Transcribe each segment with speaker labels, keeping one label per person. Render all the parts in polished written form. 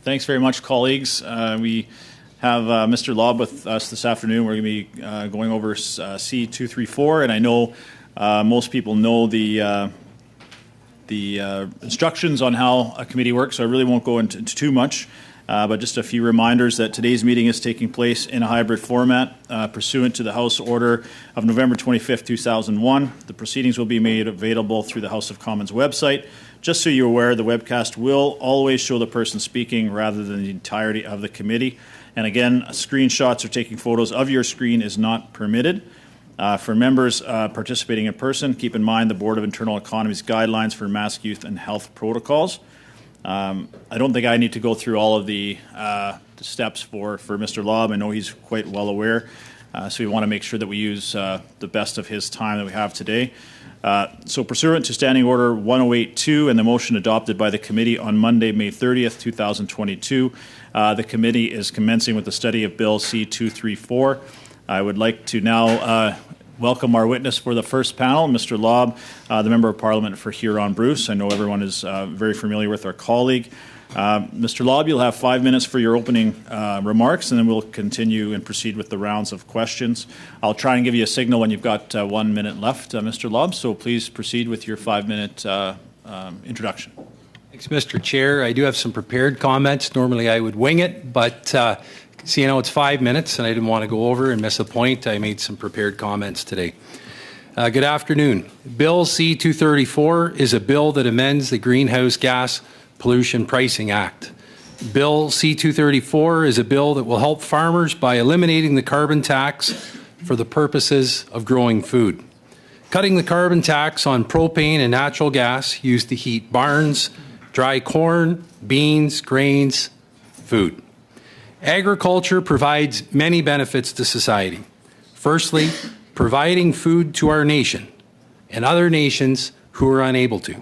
Speaker 1: Thanks very much, colleagues. We have Mr. Lobb with us this afternoon. We're going to be going over C234, and I know most people know the instructions on how a committee works, so I really won't go into too much. But just a few reminders that today's meeting is taking place in a hybrid format pursuant to the House Order of November 25th, 2001. The proceedings will be made available through the House of Commons website. Just so you're aware, the webcast will always show the person speaking rather than the entirety of the committee. And again, screenshots or taking photos of your screen is not permitted. For members participating in person, keep in mind the Board of Internal Economy's guidelines for mask, youth, and health protocols. I don't think I need to go through all of the steps for Mr. Lobb. I know he's quite well aware, so we want to make sure that we use the best of his time that we have today. So pursuant to Standing Order 1082 and the motion adopted by the committee on Monday, May 30th, 2022, the committee is commencing with the study of Bill C234. I would like to now welcome our witness for the first panel, Mr. Lobb, the Member of Parliament for Huron-Bruce. I know everyone is very familiar with our colleague. Mr. Lobb, you'll have 5 minutes for your opening remarks, and then we'll continue and proceed with the rounds of questions. I'll try and give you a signal when you've got 1 minute left, Mr. Lobb, so please proceed with your 5-minute introduction.
Speaker 2: Thanks, Mr. Chair. I do have some prepared comments. Normally I would wing it, but seeing how it's 5 minutes and I didn't want to go over and miss a point, I made some prepared comments today. Good afternoon. Bill C-234 is a bill that amends the Greenhouse Gas Pollution Pricing Act. Bill C-234 is a bill that will help farmers by eliminating the carbon tax for the purposes of growing food. Cutting the carbon tax on propane and natural gas used to heat barns, dry corn, beans, grains, food. Agriculture provides many benefits to society. Firstly, providing food to our nation and other nations who are unable to.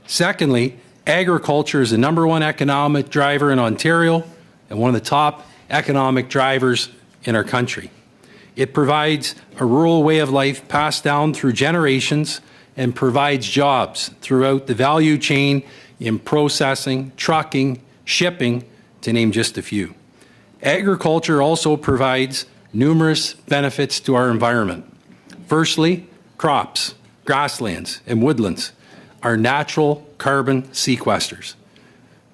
Speaker 2: Secondly, agriculture is the #1 economic driver in Ontario and one of the top economic drivers in our country. It provides a rural way of life passed down through generations and provides jobs throughout the value chain in processing, trucking, shipping, to name just a few. Agriculture also provides numerous benefits to our environment. Firstly, crops, grasslands, and woodlands are natural carbon sequesters.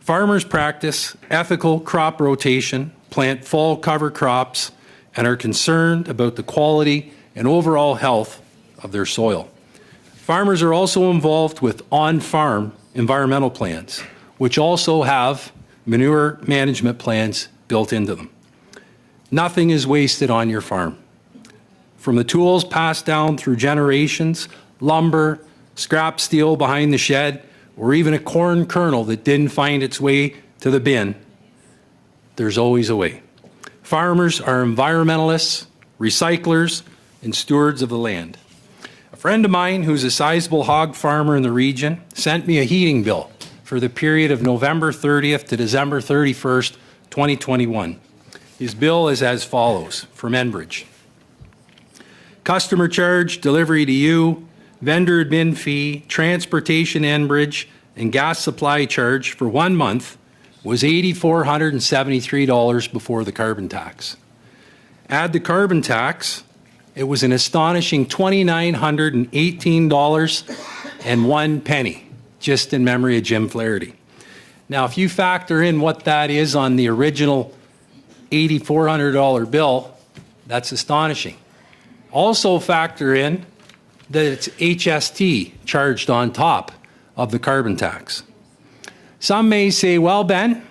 Speaker 2: Farmers practice ethical crop rotation, plant fall cover crops, and are concerned about the quality and overall health of their soil. Farmers are also involved with on-farm environmental plans, which also have manure management plans built into them. Nothing is wasted on your farm. From the tools passed down through generations, lumber, scrap steel behind the shed, or even a corn kernel that didn't find its way to the bin, there's always a way. Farmers are environmentalists, recyclers, and stewards of the land. A friend of mine who's a sizable hog farmer in the region sent me a heating bill for the period of November 30th to December 31st, 2021. His bill is as follows from Enbridge. Customer charge, delivery to you, vendor admin fee, transportation Enbridge, and gas supply charge for 1 month was $8,473 before the carbon tax. Add the carbon tax, it was an astonishing $2,918.01, just in memory of Jim Flaherty. Now, if you factor in what that is on the original $8,400 bill, that's astonishing. Also factor in that it's HST charged on top of the carbon tax. Some may say, well, Ben,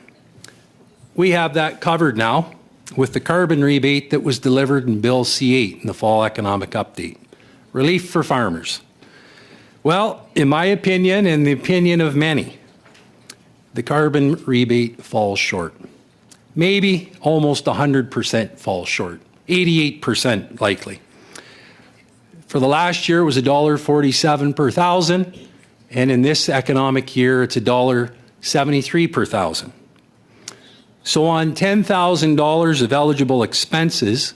Speaker 2: we have that covered now with the carbon rebate that was delivered in Bill C-8 in the Fall Economic Update. Relief for farmers. Well, in my opinion and the opinion of many, the carbon rebate falls short. Maybe almost 100% falls short, 88% likely. For the last year, it was $1.47 per thousand, and in this economic year, it's $1.73 per thousand. So on $10,000 of eligible expenses,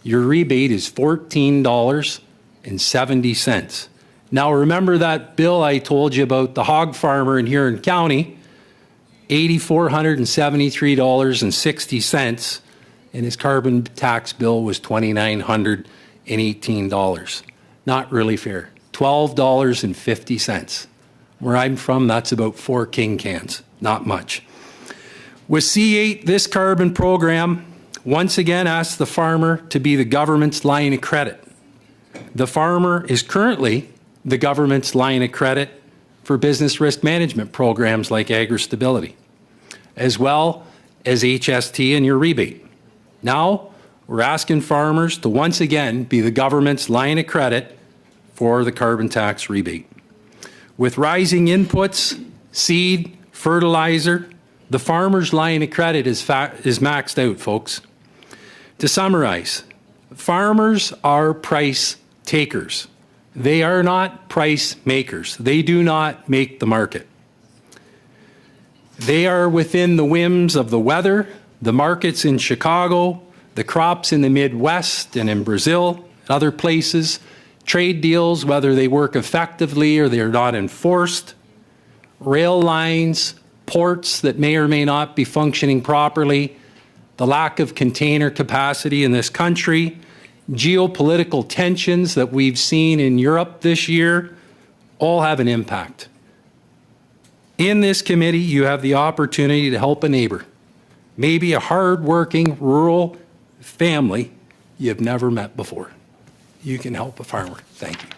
Speaker 2: your rebate is $14.70. Now remember that bill I told you about the hog farmer in Huron County $8,473.60, and his carbon tax bill was $2,918. Not really fair. $12.50. Where I'm from, that's about 4 King cans. Not much. With C8, this carbon program once again asks the farmer to be the government's line of credit. The farmer is currently the government's line of credit for business risk management programs like Agri-Stability, as well as HST and your rebate. Now, we're asking farmers to once again be the government's line of credit for the carbon tax rebate. With rising inputs, seed, fertilizer, the farmer's line of credit is maxed out, folks. To summarize, farmers are price takers. They are not price makers. They do not make the market. They are within the whims of the weather, the markets in Chicago, the crops in the Midwest and in Brazil, and other places, trade deals, whether they work effectively or they are not enforced, rail lines, ports that may or may not be functioning properly, the lack of container capacity in this country, geopolitical tensions that we've seen in Europe this year, all have an impact. In this committee, you have the opportunity to help a neighbor, maybe a hard-working rural family you've never met before. You can help a farmer. Thank you.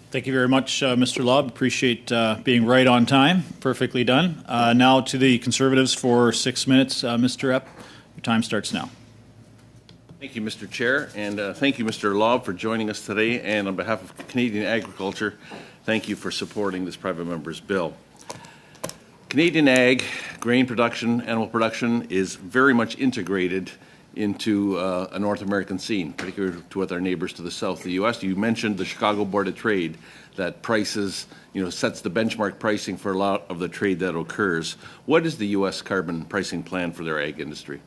Speaker 1: Thank you very much, Mr. Lobb. Appreciate being right on time. Perfectly done. Now to the Conservatives for 6 minutes. Mr. Epp, your time starts now.
Speaker 3: Thank you, Mr. Chair, and thank you, Mr. Lobb, for joining us today. And on behalf of Canadian Agriculture, thank you for supporting this private member's bill. Canadian ag, grain production, animal production is very much integrated into a North American scene, particularly with our neighbors to the south of the U.S. You mentioned the Chicago Board of Trade that prices, sets the benchmark pricing for a lot of the trade that occurs. What is the U.S. carbon pricing plan for their ag industry?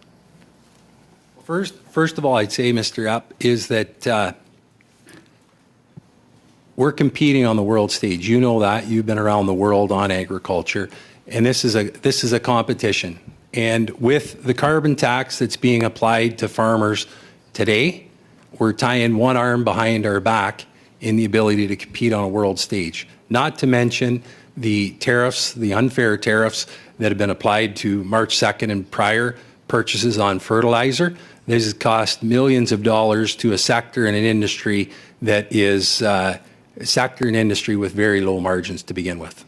Speaker 2: First of all, I'd say, Mr. Epp, is that we're competing on the world stage. You know that. You've been around the world on agriculture, and this is a competition. And with the carbon tax that's being applied to farmers today, we're tying one arm behind our back in the ability to compete on a world stage. Not to mention the tariffs, the unfair tariffs that have been applied to March 2nd and prior purchases on fertilizer. This has cost millions of dollars to a sector and an industry that is a sector and industry with very low margins to begin with.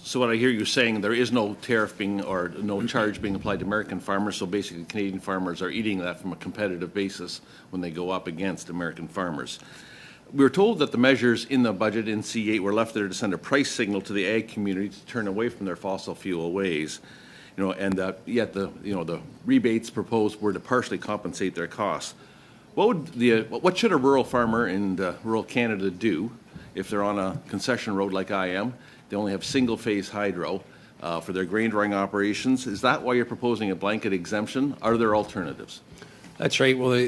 Speaker 3: So what I hear you saying, there is no tariff being or no charge being applied to American farmers, so basically Canadian farmers are eating that from a competitive basis when they go up against American farmers. We were told that the measures in the budget in C8 were left there to send a price signal to the ag community to turn away from their fossil fuel ways, and yet the rebates proposed were to partially compensate their costs. What should a rural farmer in rural Canada do if they're on a concession road like I am? They only have single-phase hydro for their grain drying operations. Is that why you're proposing a blanket exemption? Are there alternatives?
Speaker 2: That's right. Well,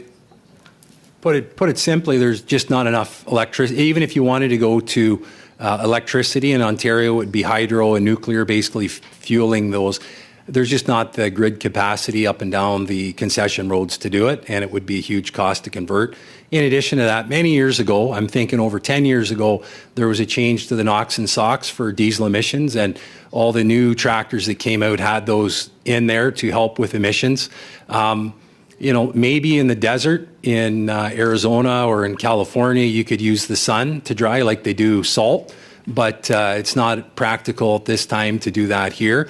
Speaker 2: put it simply, there's just not enough electricity. Even if you wanted to go to electricity in Ontario, it would be hydro and nuclear basically fueling those. There's just not the grid capacity up and down the concession roads to do it, and it would be a huge cost to convert. In addition to that, many years ago, I'm thinking over 10 years ago, there was a change to the NOx and SOx for diesel emissions, and all the new tractors that came out had those in there to help with emissions. Maybe in the desert in Arizona or in California, you could use the sun to dry like they do salt, but it's not practical at this time to do that here.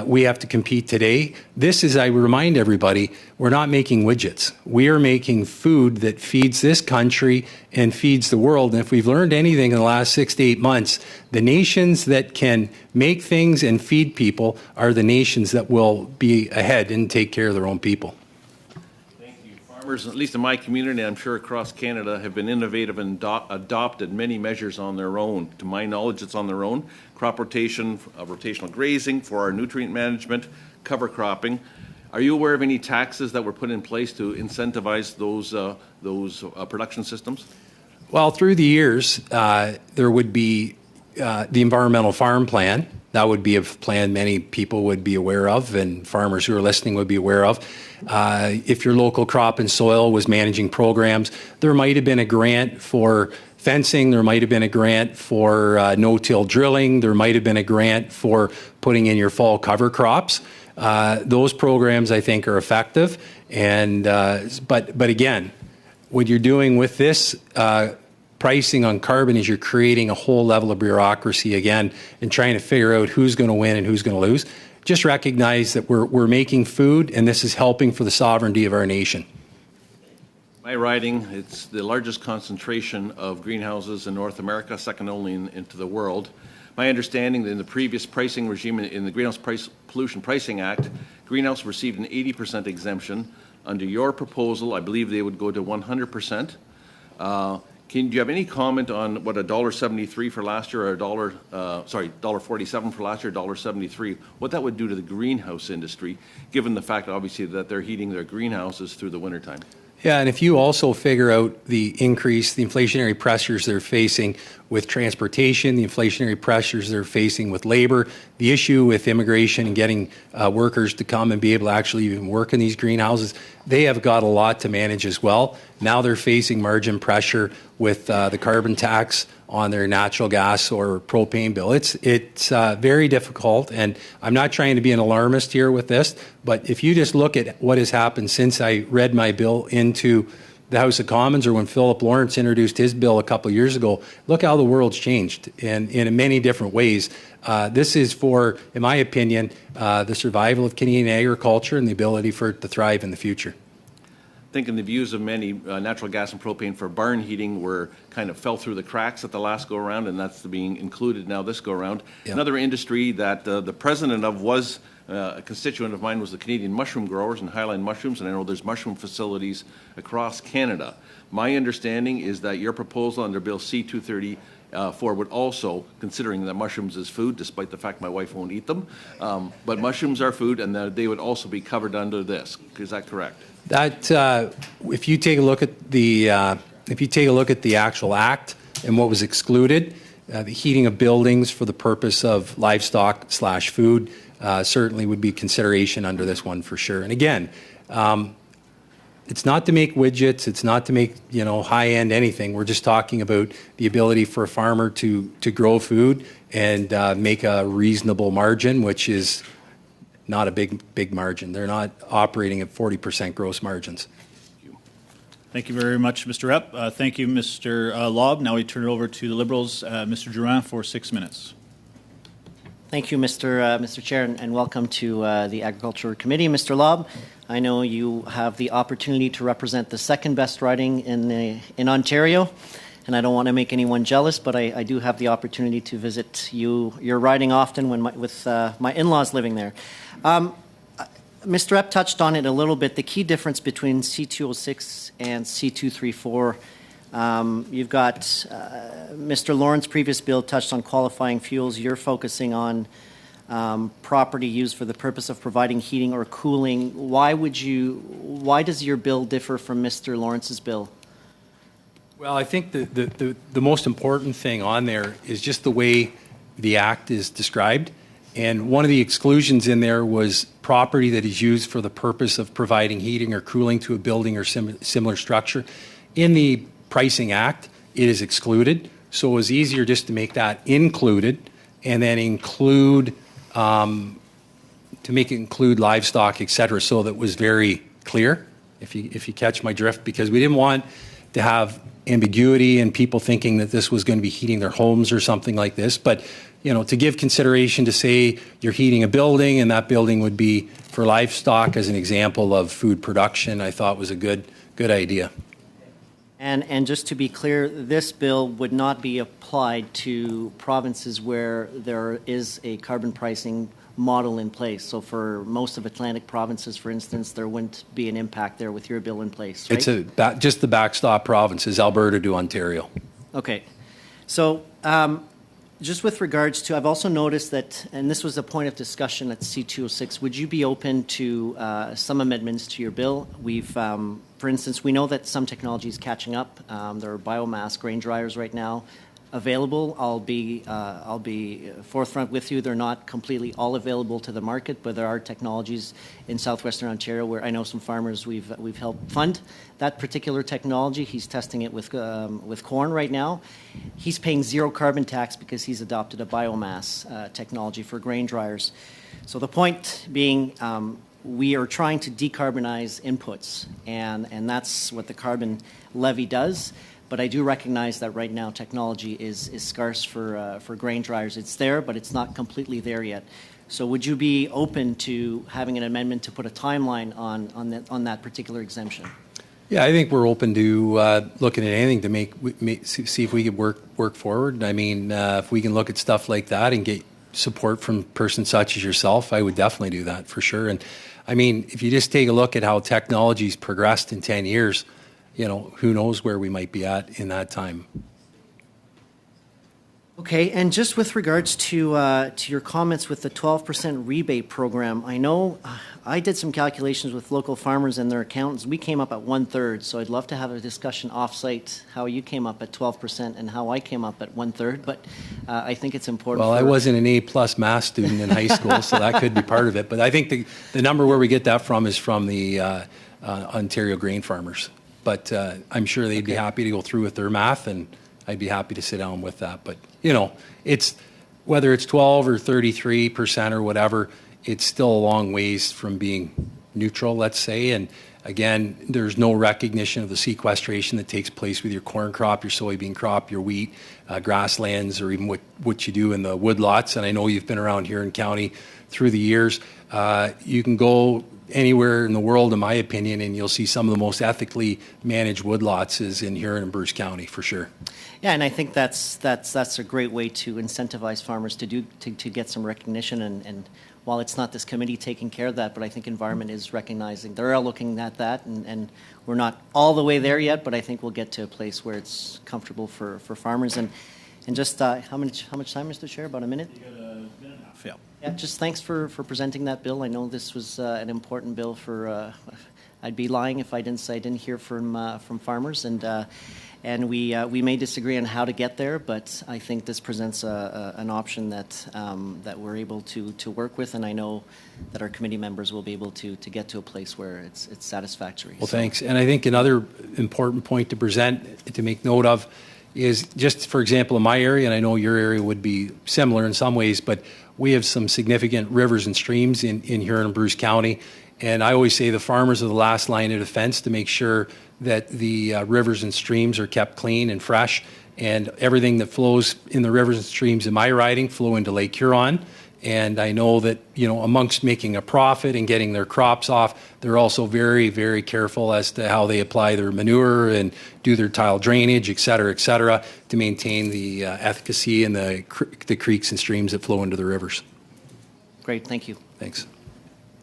Speaker 2: We have to compete today. This is, I remind everybody, we're not making widgets. We are making food that feeds this country and feeds the world. And if we've learned anything in the last 6 to 8 months, the nations that can make things and feed people are the nations that will be ahead and take care of their own people.
Speaker 3: Thank you. Farmers, at least in my community, I'm sure across Canada, have been innovative and adopted many measures on their own. To my knowledge, it's on their own. Crop rotation, rotational grazing for our nutrient management, cover cropping. Are you aware of any taxes that were put in place to incentivize those production systems?
Speaker 2: Well, through the years, there would be the environmental farm plan, that would be a plan many people would be aware of and farmers who are listening would be aware of. If your local crop and soil was managing programs, there might have been a grant for fencing, there might have been a grant for no-till drilling, there might have been a grant for putting in your fall cover crops. Those programs, I think, are effective. And but again, what you're doing with this pricing on carbon is you're creating a whole level of bureaucracy again and trying to figure out who's going to win and who's going to lose. Just recognize that we're making food, and this is helping for the sovereignty of our nation.
Speaker 3: My riding, it's the largest concentration of greenhouses in North America, second only into the world. My understanding that in the previous pricing regime, in the Greenhouse Pollution Pricing Act, greenhouse received an 80% exemption. Under your proposal, I believe they would go to 100%. Do you have any comment on what $1.73 for last year, or $1.47 for last year, $1.73, what that would do to the greenhouse industry, given the fact, obviously, that they're heating their greenhouses through the wintertime?
Speaker 2: Yeah, and if you also figure out the inflationary pressures they're facing with transportation, the inflationary pressures they're facing with labor, the issue with immigration and getting workers to come and be able to actually even work in these greenhouses, they have got a lot to manage as well. Now they're facing margin pressure with the carbon tax on their natural gas or propane bill. It's very difficult, and I'm not trying to be an alarmist here with this, but if you just look at what has happened since I read my bill into the House of Commons, or when Philip Lawrence introduced his bill a couple of years ago, look how the world's changed in many different ways. This is for, in my opinion, the survival of Canadian agriculture and the ability for it to thrive in the future.
Speaker 3: I think in the views of many, natural gas and propane for barn heating were kind of fell through the cracks at the last go-around, and that's being included now this go-around. Yep. Another industry that the president of was a constituent of mine was the Canadian mushroom growers and Highline Mushrooms, and I know there's mushroom facilities across Canada. My understanding is that your proposal under Bill C-230 would also, considering that mushrooms is food, despite the fact my wife won't eat them, but mushrooms are food, and that they would also be covered under this. Is that correct? That
Speaker 2: if you take a look at the actual act and what was excluded, the heating of buildings for the purpose of livestock/food certainly would be consideration under this one for sure. And again, it's not to make widgets, it's not to make high-end anything. We're just talking about the ability for a farmer to grow food and make a reasonable margin, which is not a big margin. They're not operating at 40% gross margins.
Speaker 1: Thank you very much, Mr. Rep. Thank you, Mr. Lobb. Now we turn it over to the Liberals, Mr. Durand, for 6 minutes.
Speaker 4: Thank you, Mr. Chair, and welcome to the Agriculture Committee, Mr. Lobb. I know you have the opportunity to represent the second best riding in Ontario, and I don't want to make anyone jealous, but I do have the opportunity to visit your riding often with my in-laws living there. Mr. Rep touched on it a little bit, the key difference between C-206 and C-234. You've got Mr. Lawrence's previous bill touched on qualifying fuels. You're focusing on property used for the purpose of providing heating or cooling. Why does your bill differ from Mr. Lawrence's bill?
Speaker 2: Well, I think the most important thing on there is just the way the Act is described. And one of the exclusions in there was property that is used for the purpose of providing heating or cooling to a building or similar structure. In the Pricing Act, it is excluded. So it was easier just to make that included and then include, to make it include livestock, et cetera, so that it was very clear, if you catch my drift, because we didn't want to have ambiguity and people thinking that this was going to be heating their homes or something like this. But to give consideration to say you're heating a building and that building would be for livestock as an example of food production, I thought was a good idea.
Speaker 4: And just to be clear, this bill would not be applied to provinces where there is a carbon pricing model in place. So for most of Atlantic provinces, for instance, there wouldn't be an impact there with your bill in place, right?
Speaker 2: It's just the backstop provinces, Alberta to Ontario.
Speaker 4: Okay. So just with regards to, I've also noticed that, and this was a point of discussion at C-206, would you be open to some amendments to your bill? For instance, we know that some technology is catching up. There are biomass grain dryers right now. available. I'll be forthright with you. They're not completely all available to the market, but there are technologies in southwestern Ontario where I know some farmers we've helped fund that particular technology. He's testing it with corn right now. He's paying zero carbon tax because he's adopted a biomass technology for grain dryers. So the point being, we are trying to decarbonize inputs, and that's what the carbon levy does. But I do recognize that right now technology is scarce for grain dryers. It's there, but it's not completely there yet. So would you be open to having an amendment to put a timeline on that particular exemption?
Speaker 2: Yeah, I think we're open to looking at anything to see if we could work forward. I mean, if we can look at stuff like that and get support from persons such as yourself, I would definitely do that for sure. And I mean, if you just take a look at how technology's progressed in 10 years, you know, who knows where we might be at in that time.
Speaker 4: Okay, and just with regards to your comments with the 12% rebate program, I know I did some calculations with local farmers and their accountants. We came up at 1/3, so I'd love to have a discussion offsite how you came up at 12% and how I came up at 1/3. But I think it's important.
Speaker 2: Well, I wasn't an A+ math student in high school, so that could be part of it. But I think the number where we get that from is from the Ontario grain farmers. But I'm sure they'd be happy to go through with their math, and I'd be happy to sit down with that. But, you know, it's whether it's 12 or 33% or whatever, it's still a long ways from being neutral, let's say. And again, there's no recognition of the sequestration that takes place with your corn crop, your soybean crop, your wheat, grasslands, or even what you do in the woodlots. And I know you've been around here in county through the years. You can go anywhere in the world, in my opinion, and you'll see some of the most ethically managed woodlots is in here in Bruce County, for sure.
Speaker 4: Yeah, and I think that's a great way to incentivize farmers to get some recognition. And while it's not this committee taking care of that, but I think environment is recognizing they're looking at that, and we're not all the way there yet, but I think we'll get to a place where it's comfortable for farmers. And just how much time, Mr. Chair? About a minute.
Speaker 1: You got a minute and a half. Yeah.
Speaker 4: Yeah, just thanks for presenting that bill. I know this was an important bill for. I'd be lying if I didn't say I didn't hear from farmers, and we may disagree on how to get there, but I think this presents an option that we're able to work with, and I know that our committee members will be able to get to a place where it's satisfactory.
Speaker 2: Well, thanks. And I think another important point to present, to make note of, is just, for example, in my area, and I know your area would be similar in some ways, but we have some significant rivers and streams in here in Bruce County. And I always say the farmers are the last line of defense to make sure that the rivers and streams are kept clean and fresh. And everything that flows in the rivers and streams in my riding flow into Lake Huron. And I know that, you know, amongst making a profit and getting their crops off, they're also very, very careful as to how they apply their manure and do their tile drainage, et cetera, to maintain the efficacy in the creeks and streams that flow into the rivers.
Speaker 4: Great, thank you.
Speaker 2: Thanks.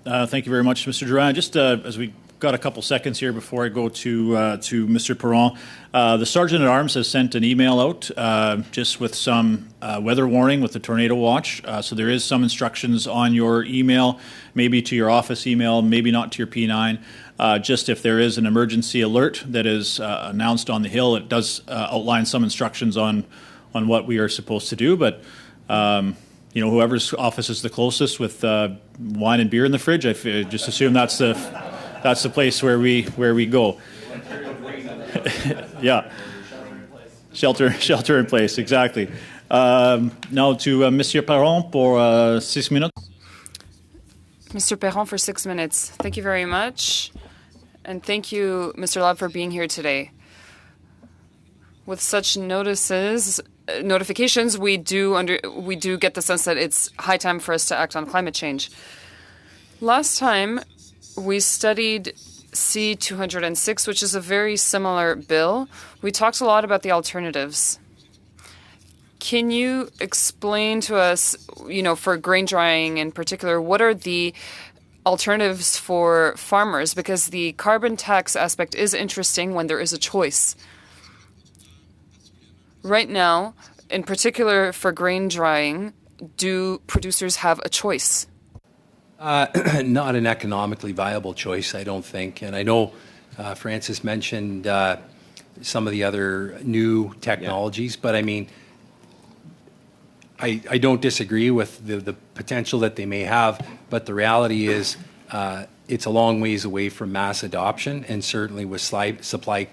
Speaker 1: Thank you very much, Mr. Durand. Just as we got a couple seconds here before I go to Mr. Perron, the Sergeant at Arms has sent an email out just with some weather warning with the tornado watch. So there is some instructions on your email, maybe to your office email, maybe not to your P9. Just if there is an emergency alert that is announced on the Hill, it does outline some instructions on what we are supposed to do. But you know, whoever's office is the closest with wine and beer in the fridge, I just assume that's the place where we go. Yeah. Shelter in place, exactly. Now to Monsieur Perron for 6 minutes.
Speaker 5: Mr. Perron for 6 minutes. Thank you very much. And thank you, Mr. Lobb, for being here today. With such notifications, we do get the sense that it's high time for us to act on climate change. Last time, we studied C-206, which is a very similar bill. We talked a lot about the alternatives. Can you explain to us, you know, for grain drying in particular, what are the alternatives for farmers? Because the carbon tax aspect is interesting when there is a choice. Right now, in particular for grain drying, do producers have a choice?
Speaker 2: Not an economically viable choice, I don't think. And I know Francis mentioned some of the other new technologies, but I mean, I don't disagree with the potential that they may have, but the reality is it's a long ways away from mass adoption, and certainly with supply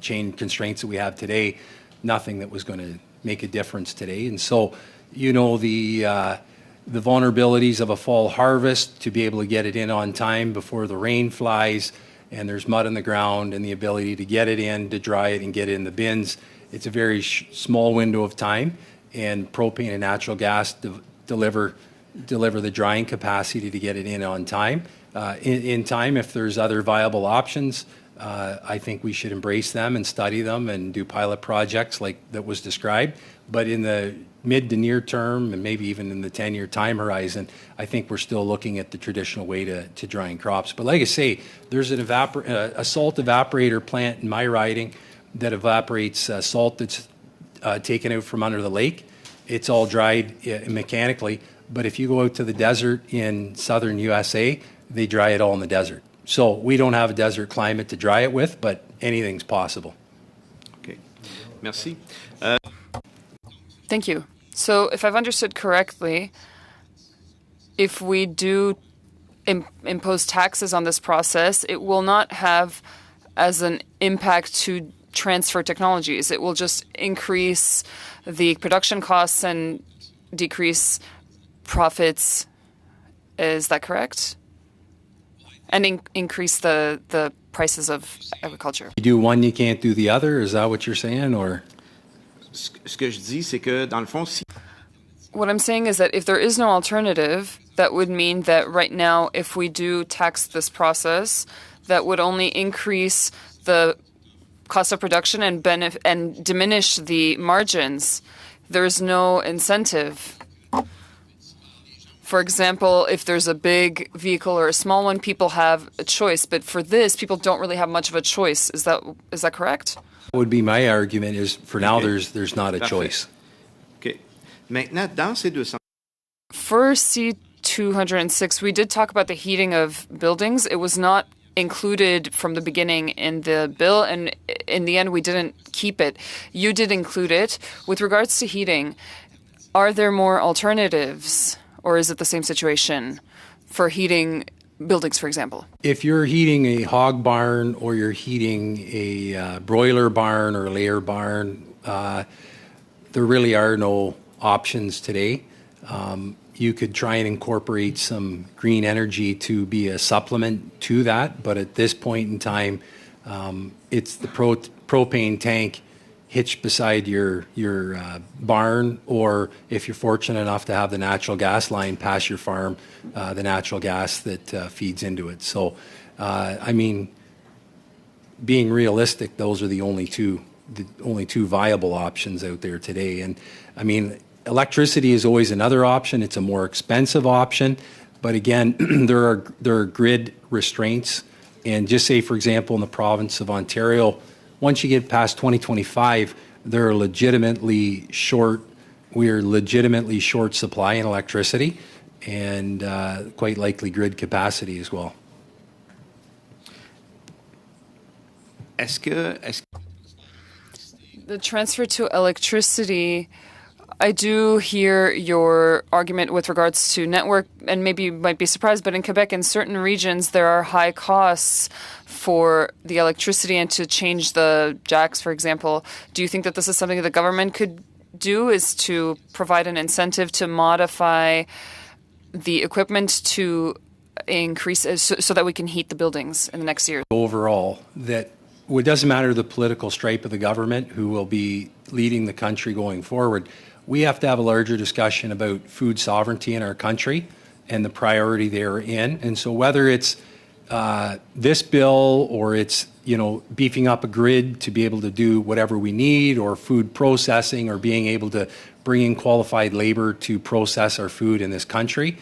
Speaker 2: chain constraints that we have today, nothing that was going to make a difference today. And so, the vulnerabilities of a fall harvest, to be able to get it in on time before the rain flies and there's mud on the ground, and the ability to get it in, to dry it and get it in the bins. It's a very small window of time, and propane and natural gas deliver the drying capacity to get it in on time. In time, if there's other viable options, I think we should embrace them and study them and do pilot projects like that was described. But in the mid to near term, and maybe even in the 10-year time horizon, I think we're still looking at the traditional way to drying crops. But like I say, there's a salt evaporator plant in my riding that evaporates salt that's taken out from under the lake. It's all dried mechanically. But if you go out to the desert in southern USA, they dry it all in the desert. So we don't have a desert climate to dry it with, but anything's possible.
Speaker 6: Okay. Merci.
Speaker 5: Thank you. So if I've understood correctly, if we do impose taxes on this process, it will not have as an impact to transfer technologies. It will just increase the production costs and decrease profits. Is that correct? And increase the prices of agriculture.
Speaker 2: You do one, you can't do the other. Is that what you're saying, or?
Speaker 6: Ce que je dis, c'est que dans le fond, si
Speaker 5: What I'm saying is that if there is no alternative, that would mean that right now, if we do tax this process, that would only increase the cost of production and diminish the margins. There is no incentive. For example, if there's a big vehicle or a small one, people have a choice. But for this, people don't really have much of a choice. Is that correct?
Speaker 2: Would be my argument is for now
Speaker 6: Okay.
Speaker 2: there's not a
Speaker 6: Parfait.
Speaker 2: choice.
Speaker 6: OK. Maintenant, dans ces 200
Speaker 5: For C206, we did talk about the heating of buildings. It was not included from the beginning in the bill, and in the end, we didn't keep it. You did include it. With regards to heating, are there more alternatives, or is it the same situation for heating buildings, for example?
Speaker 2: If you're heating a hog barn or you're heating a broiler barn or a layer barn, there really are no options today. You could try and incorporate some green energy to be a supplement to that, but at this point in time, it's the propane tank hitched beside your barn, or if you're fortunate enough to have the natural gas line past your farm, the natural gas that feeds into it. So, I mean, being realistic, those are the only two viable options out there today. And I mean, electricity is always another option. It's a more expensive option, but again, there are grid restraints. And just say, for example, in the province of Ontario, once you get past 2025, we are legitimately short supply in electricity, and quite likely grid capacity as well.
Speaker 6: est-ce que
Speaker 5: The transfer to electricity, I do hear your argument with regards to network, and maybe you might be surprised, but in Quebec, in certain regions, there are high costs for the electricity and to change the jacks, for example. Do you think that this is something the government could do, is to provide an incentive to modify the equipment to increase so that we can heat the buildings in the next year?
Speaker 2: Overall, that it doesn't matter the political stripe of the government who will be leading the country going forward. We have to have a larger discussion about food sovereignty in our country and the priority therein. And so whether it's this bill or it's, beefing up a grid to be able to do whatever we need, or food processing, or being able to bring in qualified labor to process our food in this country,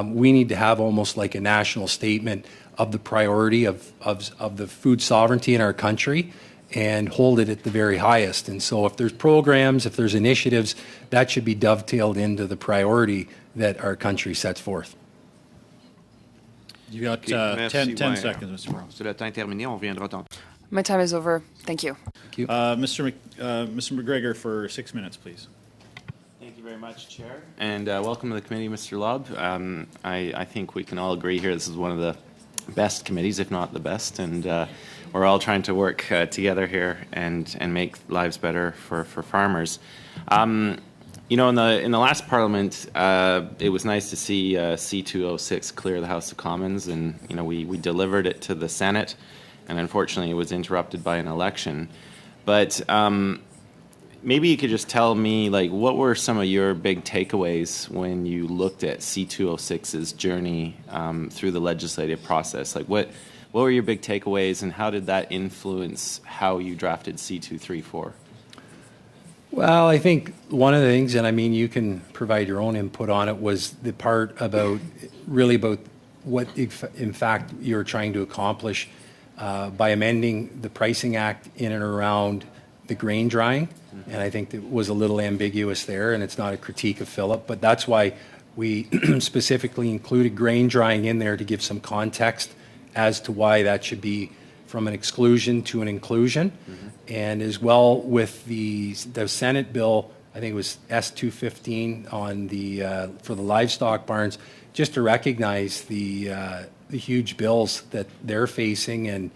Speaker 2: we need to have almost like a national statement of the priority of the food sovereignty in our country and hold it at the very highest. And so if there's programs, if there's initiatives, that should be dovetailed into the priority that our country sets forth.
Speaker 1: You got
Speaker 6: merci,
Speaker 1: 10
Speaker 6: ouais.
Speaker 1: seconds, Mr. Brown.
Speaker 6: C'est le temps est terminé, on reviendra tantôt.
Speaker 5: My time is over. Thank you.
Speaker 1: Mr. McGregor for 6 minutes, please.
Speaker 7: Thank you very much, Chair. And welcome to the committee, Mr. Lobb. I think we can all agree here this is one of the best committees, if not the best, and we're all trying to work together here and make lives better for farmers. You know, in the last Parliament, it was nice to see C-206 clear the House of Commons, and you know we delivered it to the Senate, and unfortunately it was interrupted by an election. But maybe you could just tell me, like, what were some of your big takeaways when you looked at C-206's journey through the legislative process? Like, what were your big takeaways, and how did that influence how you drafted C-234?
Speaker 2: Well, I think one of the things, and I mean, you can provide your own input on it, was the part about what, in fact, you're trying to accomplish by amending the Pricing Act in and around the grain drying. And I think it was a little ambiguous there, and it's not a critique of Philip, but that's why we specifically included grain drying in there to give some context as to why that should be from an exclusion to an inclusion. And as well with the Senate bill, I think it was S-215 on for the livestock barns, just to recognize the huge bills that they're facing and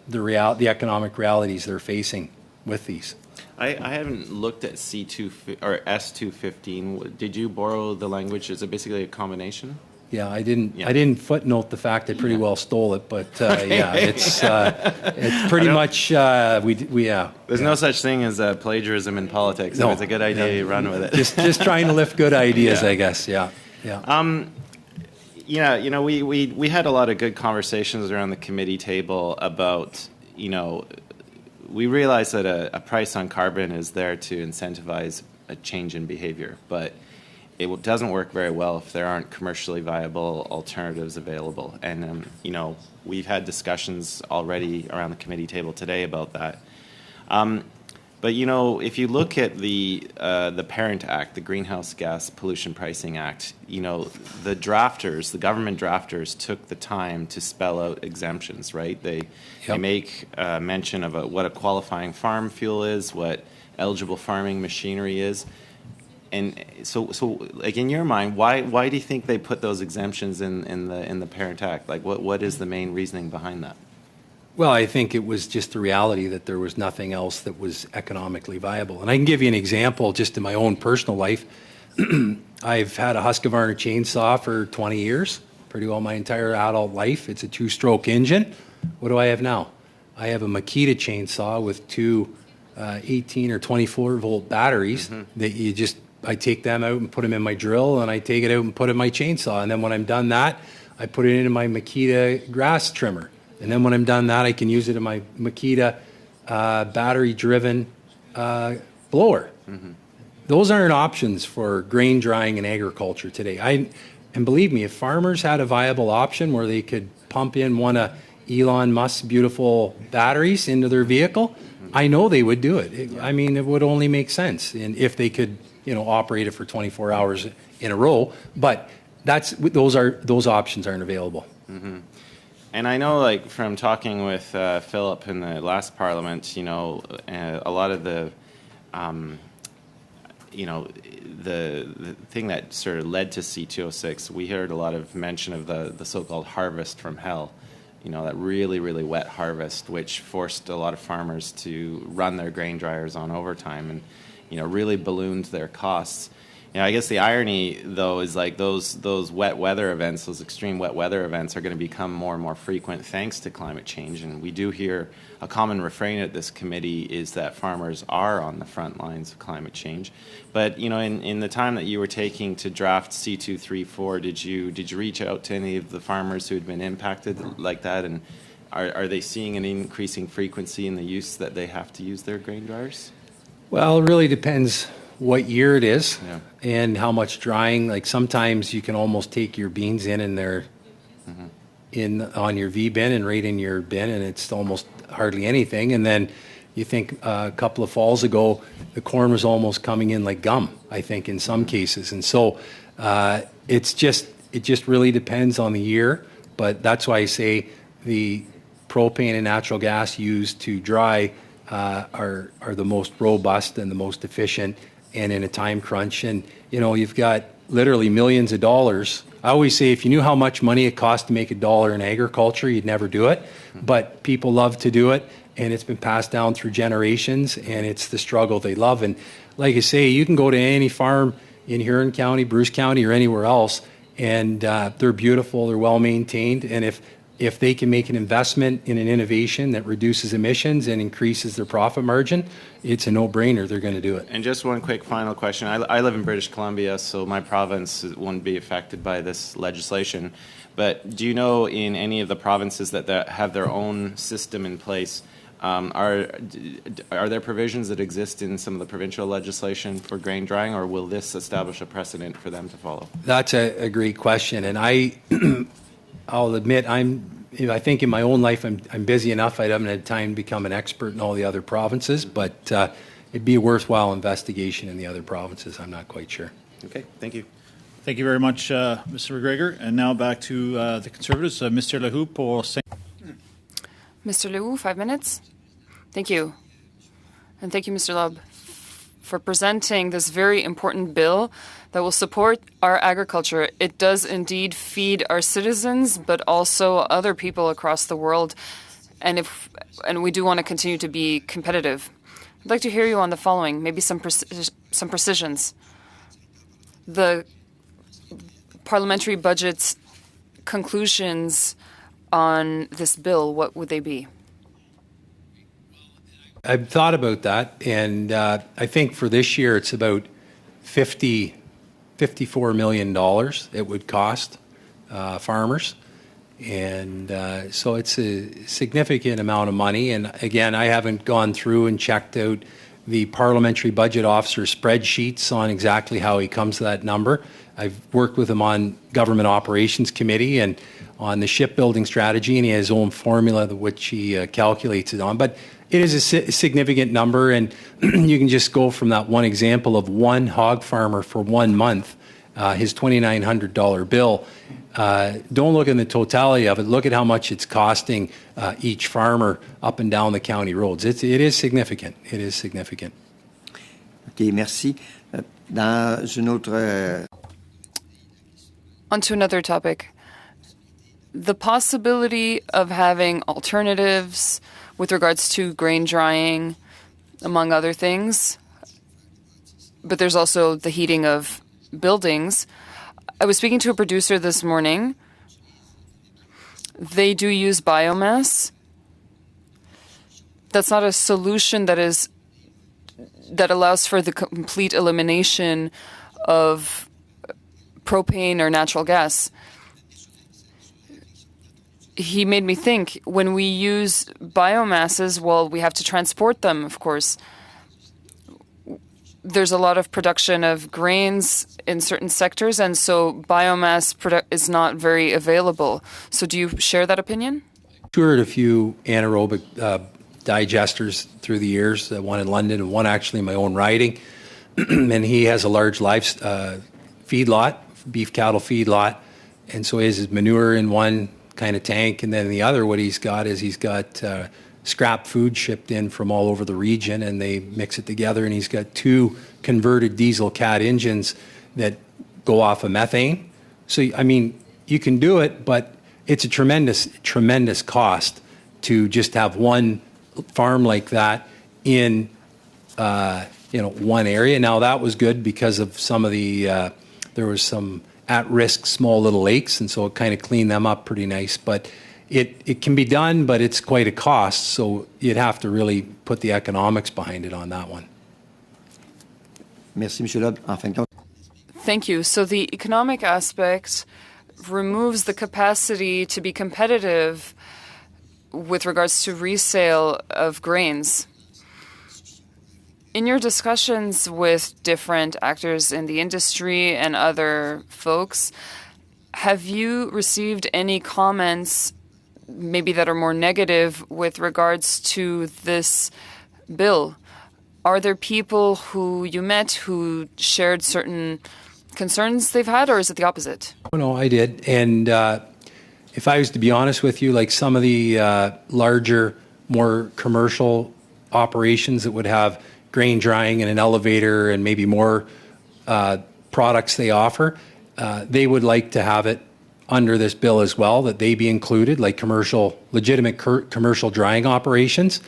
Speaker 2: the economic realities they're facing with these.
Speaker 7: I haven't looked at C2 or S215. Did you borrow the language? Is it basically a combination?
Speaker 2: Yeah, I didn't footnote the fact I pretty well stole it, but yeah, it's pretty much
Speaker 7: There's no such thing as plagiarism in politics. No. If it's a good idea, you run with it.
Speaker 2: Just trying to lift good ideas, I guess. Yeah.
Speaker 7: Yeah, you know, we had a lot of good conversations around the committee table about, you know, we realize that a price on carbon is there to incentivize a change in behavior, but it doesn't work very well if there aren't commercially viable alternatives available. And, you know, we've had discussions already around the committee table today about that. But, you know, if you look at the Parent Act, the Greenhouse Gas Pollution Pricing Act, you know, the government drafters took the time to spell out exemptions, right? They make mention of what a qualifying farm fuel is, what eligible farming machinery is. And so, like, in your mind, why do you think they put those exemptions in the Parent Act? Like, what is the main reasoning behind that?
Speaker 2: Well, I think it was just the reality that there was nothing else that was economically viable. And I can give you an example just in my own personal life. I've had a Husqvarna chainsaw for 20 years, pretty well my entire adult life. It's a 2-stroke engine. What do I have now? I have a Makita chainsaw with two 18 or 24-volt batteries that I take them out and put them in my drill, and I take it out and put it in my chainsaw. And then when I'm done that, I put it into my Makita grass trimmer. And then when I'm done that, I can use it in my Makita battery-driven blower. Those aren't options for grain drying and agriculture today. And believe me, if farmers had a viable option where they could pump in one of Elon Musk's beautiful batteries into their vehicle, I know they would do it. I mean, it would only make sense, and if they could, you know, operate it for 24 hours in a row. But those options aren't available.
Speaker 7: And I know, like, from talking with Philip in the last Parliament, you know, a lot of the, you know, the thing that sort of led to C-206, we heard a lot of mention of the so-called harvest from hell. You know, that really, really wet harvest, which forced a lot of farmers to run their grain dryers on overtime and, you know, really ballooned their costs. You know, I guess the irony, though, is like those wet weather events, those extreme wet weather events are going to become more and more frequent thanks to climate change. And we do hear a common refrain at this committee is that farmers are on the front lines of climate change. But, you know, in the time that you were taking to draft C-234, did you reach out to any of the farmers who had been impacted like that? And are they seeing an increasing frequency in the use that they have to use their grain dryers?
Speaker 2: Well, it really depends what year it is and how much drying. Like, sometimes you can almost take your beans in and they're on your V bin and right in your bin, and it's almost hardly anything. And then you think a couple of falls ago, the corn was almost coming in like gum, I think, in some cases. And so it just really depends on the year. But that's why I say the propane and natural gas used to dry are the most robust and the most efficient and in a time crunch. And, you've got literally millions of dollars. I always say if you knew how much money it costs to make $1 in agriculture, you'd never do it. But people love to do it, and it's been passed down through generations, and it's the struggle they love. And like I say, you can go to any farm in Huron County, Bruce County, or anywhere else, and they're beautiful, they're well maintained, and if they can make an investment in an innovation that reduces emissions and increases their profit margin, it's a no-brainer. They're going to do it.
Speaker 7: And just one quick final question. I live in British Columbia, so my province won't be affected by this legislation. But do you know in any of the provinces that have their own system in place, are there provisions that exist in some of the provincial legislation for grain drying, or will this establish a precedent for them to follow?
Speaker 2: That's a great question, and I'll admit I think in my own life I'm busy enough. I haven't had time to become an expert in all the other provinces, but it'd be a worthwhile investigation in the other provinces. I'm not quite sure.
Speaker 7: Okay, thank you.
Speaker 1: Thank you very much, Mr. McGregor. And now back to the Conservatives. Mr. Lehoux pour 5.
Speaker 5: Mr. Lehoux, 5 minutes. Thank you. And thank you, Mr. Lobb, for presenting this very important bill that will support our agriculture. It does indeed feed our citizens, but also other people across the world. And we do want to continue to be competitive. I'd like to hear you on the following, maybe some precisions. The parliamentary budget's conclusions on this bill, what would they be?
Speaker 2: I've thought about that, and I think for this year it's about $54 million it would cost farmers. And so it's a significant amount of money. And again, I haven't gone through and checked out the parliamentary budget officer's spreadsheets on exactly how he comes to that number. I've worked with him on government operations committee and on the shipbuilding strategy, and he has his own formula which he calculates it on. But it is a significant number, and you can just go from that one example of one hog farmer for 1 month, his $2,900 bill. Don't look at the totality of it. Look at how much it's costing each farmer up and down the county roads. It is significant. It is significant.
Speaker 8: OK, merci. Dans une autre...
Speaker 5: On to another topic. The possibility of having alternatives with regards to grain drying, among other things. But there's also the heating of buildings. I was speaking to a producer this morning. They do use biomass. That's not a solution that allows for the complete elimination of propane or natural gas. He made me think, when we use biomasses, well, we have to transport them, of course. There's a lot of production of grains in certain sectors, and so biomass is not very available. So do you share that opinion?
Speaker 2: Toured a few anaerobic digesters through the years, one in London and one actually in my own riding. And he has a large feedlot, beef cattle feedlot, and so he has his manure in one kind of tank, and then the other, what he's got is scrap food shipped in from all over the region, and they mix it together, and he's got 2 converted diesel cat engines that go off of methane. So, I mean, you can do it, but it's a tremendous cost to just have one farm like that in one area. Now, that was good because of some of the there was some at-risk small little lakes, and so it kind of cleaned them up pretty nice. But it can be done, but it's quite a cost, so you'd have to really put the economics behind it on that one.
Speaker 8: Merci, M. Lobb. En fin de compte.
Speaker 5: Thank you. So the economic aspect removes the capacity to be competitive with regards to resale of grains. In your discussions with different actors in the industry and other folks, have you received any comments, maybe that are more negative, with regards to this bill? Are there people who you met who shared certain concerns they've had, or is it the opposite?
Speaker 2: No, I did. And if I was to be honest with you, like some of the larger, more commercial operations that would have grain drying and an elevator and maybe more products they offer, they would like to have it under this bill as well, that they be included, like legitimate commercial drying operations.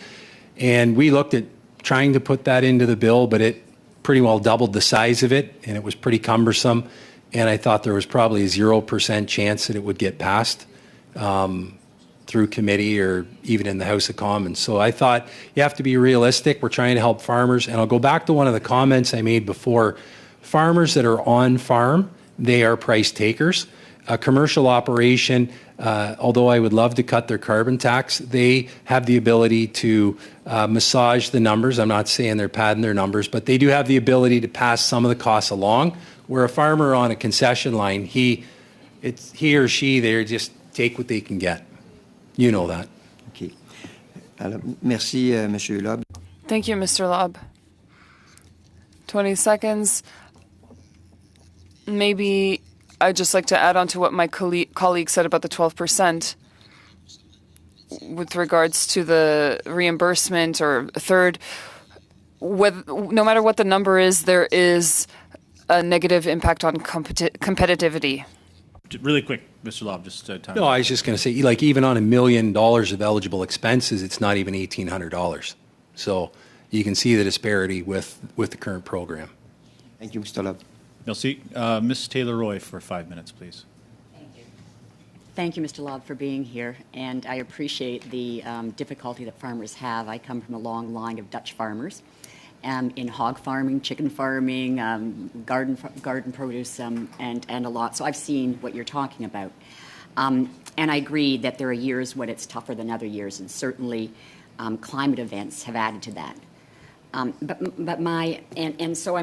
Speaker 2: And we looked at trying to put that into the bill, but it pretty well doubled the size of it, and it was pretty cumbersome. And I thought there was probably a 0% chance that it would get passed through committee or even in the House of Commons. So I thought you have to be realistic. We're trying to help farmers. And I'll go back to one of the comments I made before. Farmers that are on farm, they are price takers. A commercial operation, although I would love to cut their carbon tax, they have the ability to massage the numbers. I'm not saying they're padding their numbers, but they do have the ability to pass some of the costs along. Where a farmer on a concession line, he or she, they just take what they can get. You know that.
Speaker 8: OK. Alors, merci, Monsieur Loeb.
Speaker 5: Thank you, Mr. Lobb. 20 seconds. Maybe I'd just like to add on to what my colleague said about the 12% with regards to the reimbursement or third. No matter what the number is, there is a negative impact on competitivity.
Speaker 1: Really quick, Mr. Lobb, just time.
Speaker 2: No, I was just going to say, like even on $1 million of eligible expenses, it's not even $1,800. So you can see the disparity with the current program.
Speaker 8: Thank you, Mr. Loeb.
Speaker 1: Merci. Ms. Taylor-Roy for 5 minutes, please.
Speaker 9: Thank you, Mr. Lobb, for being here, and I appreciate the difficulty that farmers have. I come from a long line of Dutch farmers in hog farming, chicken farming, garden produce, and a lot. So I've seen what you're talking about. And I agree that there are years when it's tougher than other years, and certainly climate events have added to that. So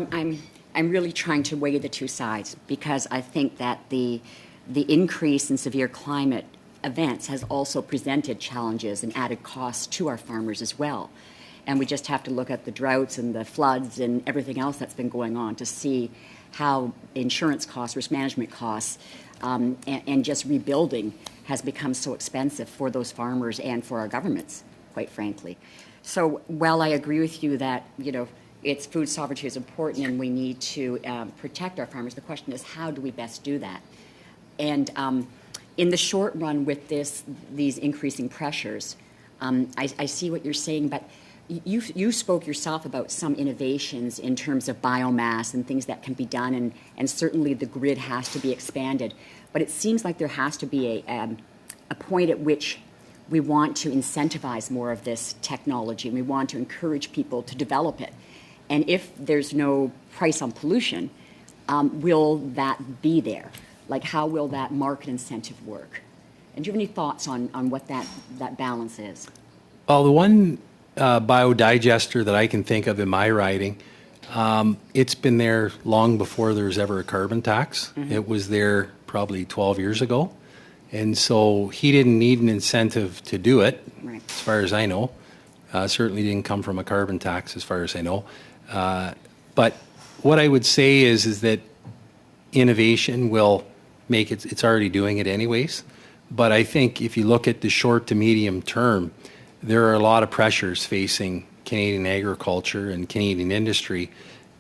Speaker 9: I'm really trying to weigh the two sides, because I think that the increase in severe climate events has also presented challenges and added costs to our farmers as well. And we just have to look at the droughts and the floods and everything else that's been going on to see how insurance costs, risk management costs, and just rebuilding has become so expensive for those farmers and for our governments, quite frankly. So while I agree with you that, it's food sovereignty is important and we need to protect our farmers, the question is, how do we best do that? And in the short run with these increasing pressures, I see what you're saying, but you spoke yourself about some innovations in terms of biomass and things that can be done, and certainly the grid has to be expanded. But it seems like there has to be a point at which we want to incentivize more of this technology, and we want to encourage people to develop it. And if there's no price on pollution, will that be there? Like, how will that market incentive work? And do you have any thoughts on what that balance is?
Speaker 2: Well, the one biodigester that I can think of in my riding, it's been there long before there was ever a carbon tax. Mm-hmm. It was there probably 12 years ago. And so he didn't need an incentive to do it, right, as far as I know. Certainly didn't come from a carbon tax, as far as I know. But what I would say is that innovation will make it, it's already doing it anyways. But I think if you look at the short to medium term, there are a lot of pressures facing Canadian agriculture and Canadian industry,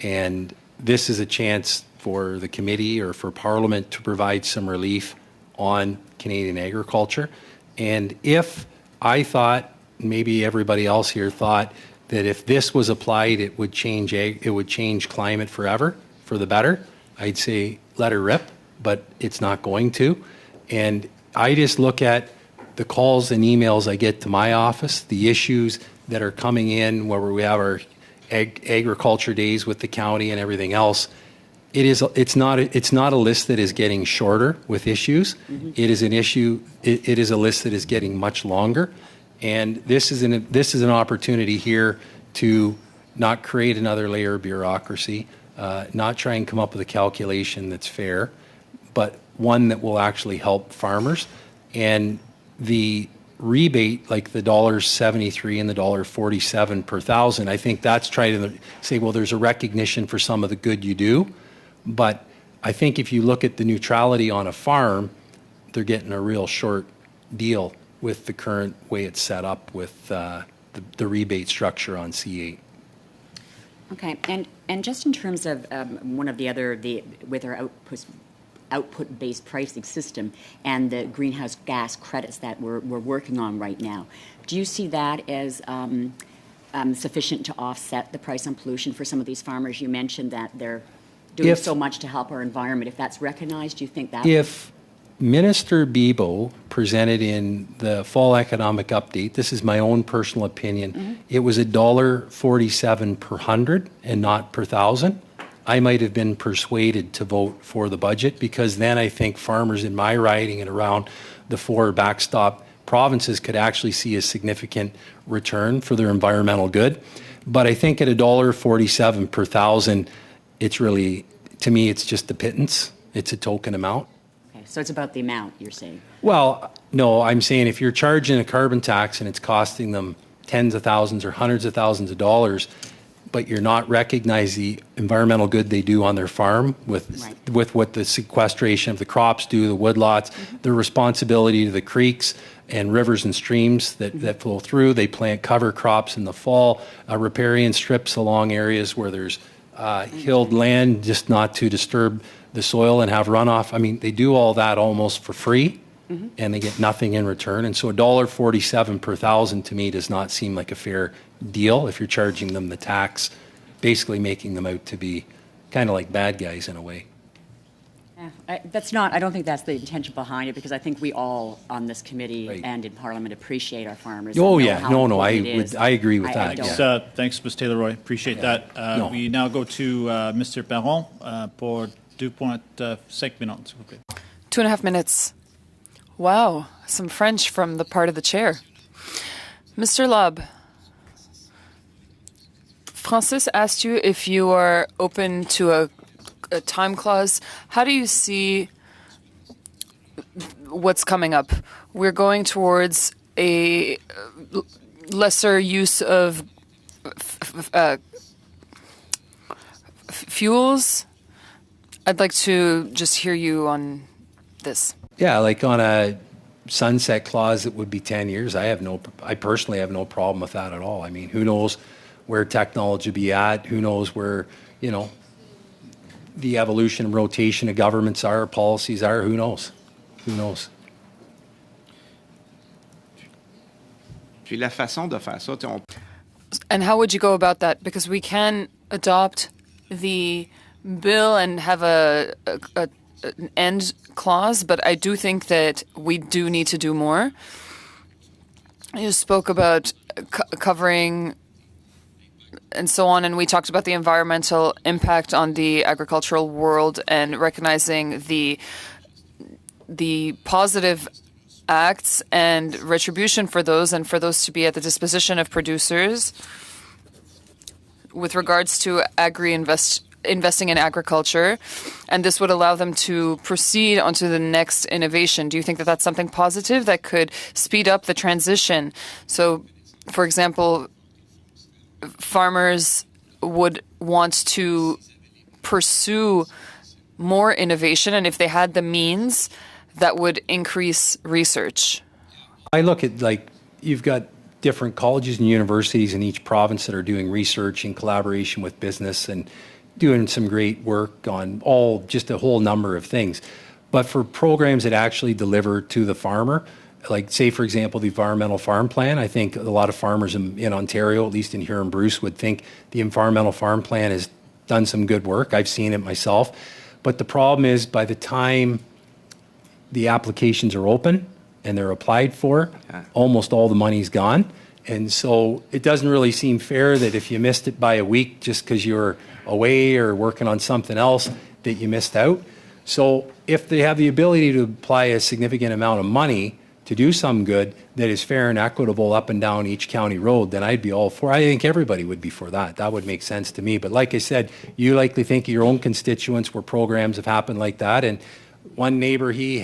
Speaker 2: and this is a chance for the committee or for Parliament to provide some relief on Canadian agriculture. And if I thought, maybe everybody else here thought, that if this was applied, it would change climate forever for the better, I'd say let her rip, but it's not going to. And I just look at the calls and emails I get to my office, the issues that are coming in where we have our agriculture days with the county and everything else. It's not a list that is getting shorter with issues. Mm-hmm. It is a list that is getting much longer. And this is an opportunity here to not create another layer of bureaucracy, not try and come up with a calculation that's fair, but one that will actually help farmers. And the rebate, like the $1.73 and the $1.47 per thousand, I think that's trying to say, well, there's a recognition for some of the good you do. But I think if you look at the neutrality on a farm, they're getting a real short deal with the current way it's set up with the rebate structure on C8.
Speaker 9: Okay, and just in terms of one of the other, with our output-based pricing system and the greenhouse gas credits that we're working on right now, do you see that as sufficient to offset the price on pollution for some of these farmers? You mentioned that they're doing so much to help our environment. If that's recognized, do you think that...
Speaker 2: If Minister Bibeau presented in the fall economic update, this is my own personal opinion, it was $1.47 per 100 and not per 1,000, I might have been persuaded to vote for the budget, because then I think farmers in my riding and around the 4 backstop provinces could actually see a significant return for their environmental good. But I think at $1.47 per 1,000, it's really, to me, it's just a pittance. It's a token amount.
Speaker 9: Okay, so it's about the amount, you're saying?
Speaker 2: Well, no, I'm saying if you're charging a carbon tax and it's costing them tens of thousands or hundreds of thousands of dollars, but you're not recognizing the environmental good they do on their farm with what the sequestration of the crops do, the woodlots, the responsibility to the creeks and rivers and streams that flow through. They plant cover crops in the fall, riparian strips along areas where there's hilled land, just not to disturb the soil and have runoff. I mean, they do all that almost for free, and they get nothing in return. And so $1.47 per 1,000 to me does not seem like a fair deal if you're charging them the tax, basically making them out to be kind of like bad guys in a way.
Speaker 9: Yeah, I don't think that's the intention behind it, because I think we all on this committee and in Parliament appreciate our farmers.
Speaker 2: Oh yeah, I agree with that.
Speaker 1: Thanks, Ms. Taylor-Roy. Appreciate that. We now go to Mr. Perron pour 2.5 minutes.
Speaker 5: 2.5 minutes. Wow, some French from the part of the chair. Mr. Lobb, Francis asked you if you are open to a time clause. How do you see what's coming up? We're going towards a lesser use of fuels. I'd like to just hear you on this.
Speaker 2: Yeah, like on a sunset clause, it would be 10 years. I personally have no problem with that at all. I mean, who knows where technology will be at? Who knows where, the evolution and rotation of governments are, policies are? Who knows? Who knows?
Speaker 6: Puis la façon de faire ça,
Speaker 5: And how would you go about that? Because we can adopt the bill and have an end clause, but I do think that we do need to do more. You spoke about covering and so on, and we talked about the environmental impact on the agricultural world and recognizing the positive acts and retribution for those, and for those to be at the disposition of producers with regards to investing in agriculture, and this would allow them to proceed onto the next innovation. Do you think that that's something positive that could speed up the transition? So, for example, farmers would want to pursue more innovation, and if they had the means, that would increase research.
Speaker 2: I look at, like, you've got different colleges and universities in each province that are doing research in collaboration with business and doing some great work on just a whole number of things. But for programs that actually deliver to the farmer, like, say, for example, the Environmental Farm Plan, I think a lot of farmers in Ontario, at least in here in Bruce, would think the Environmental Farm Plan has done some good work. I've seen it myself. But the problem is, by the time the applications are open and they're applied for, almost all the money's gone. And so it doesn't really seem fair that if you missed it by a week just because you were away or working on something else, that you missed out. So if they have the ability to apply a significant amount of money to do some good that is fair and equitable up and down each county road, then I'd be all for. I think everybody would be for that. That would make sense to me. But like I said, you likely think of your own constituents where programs have happened like that, and one neighbor he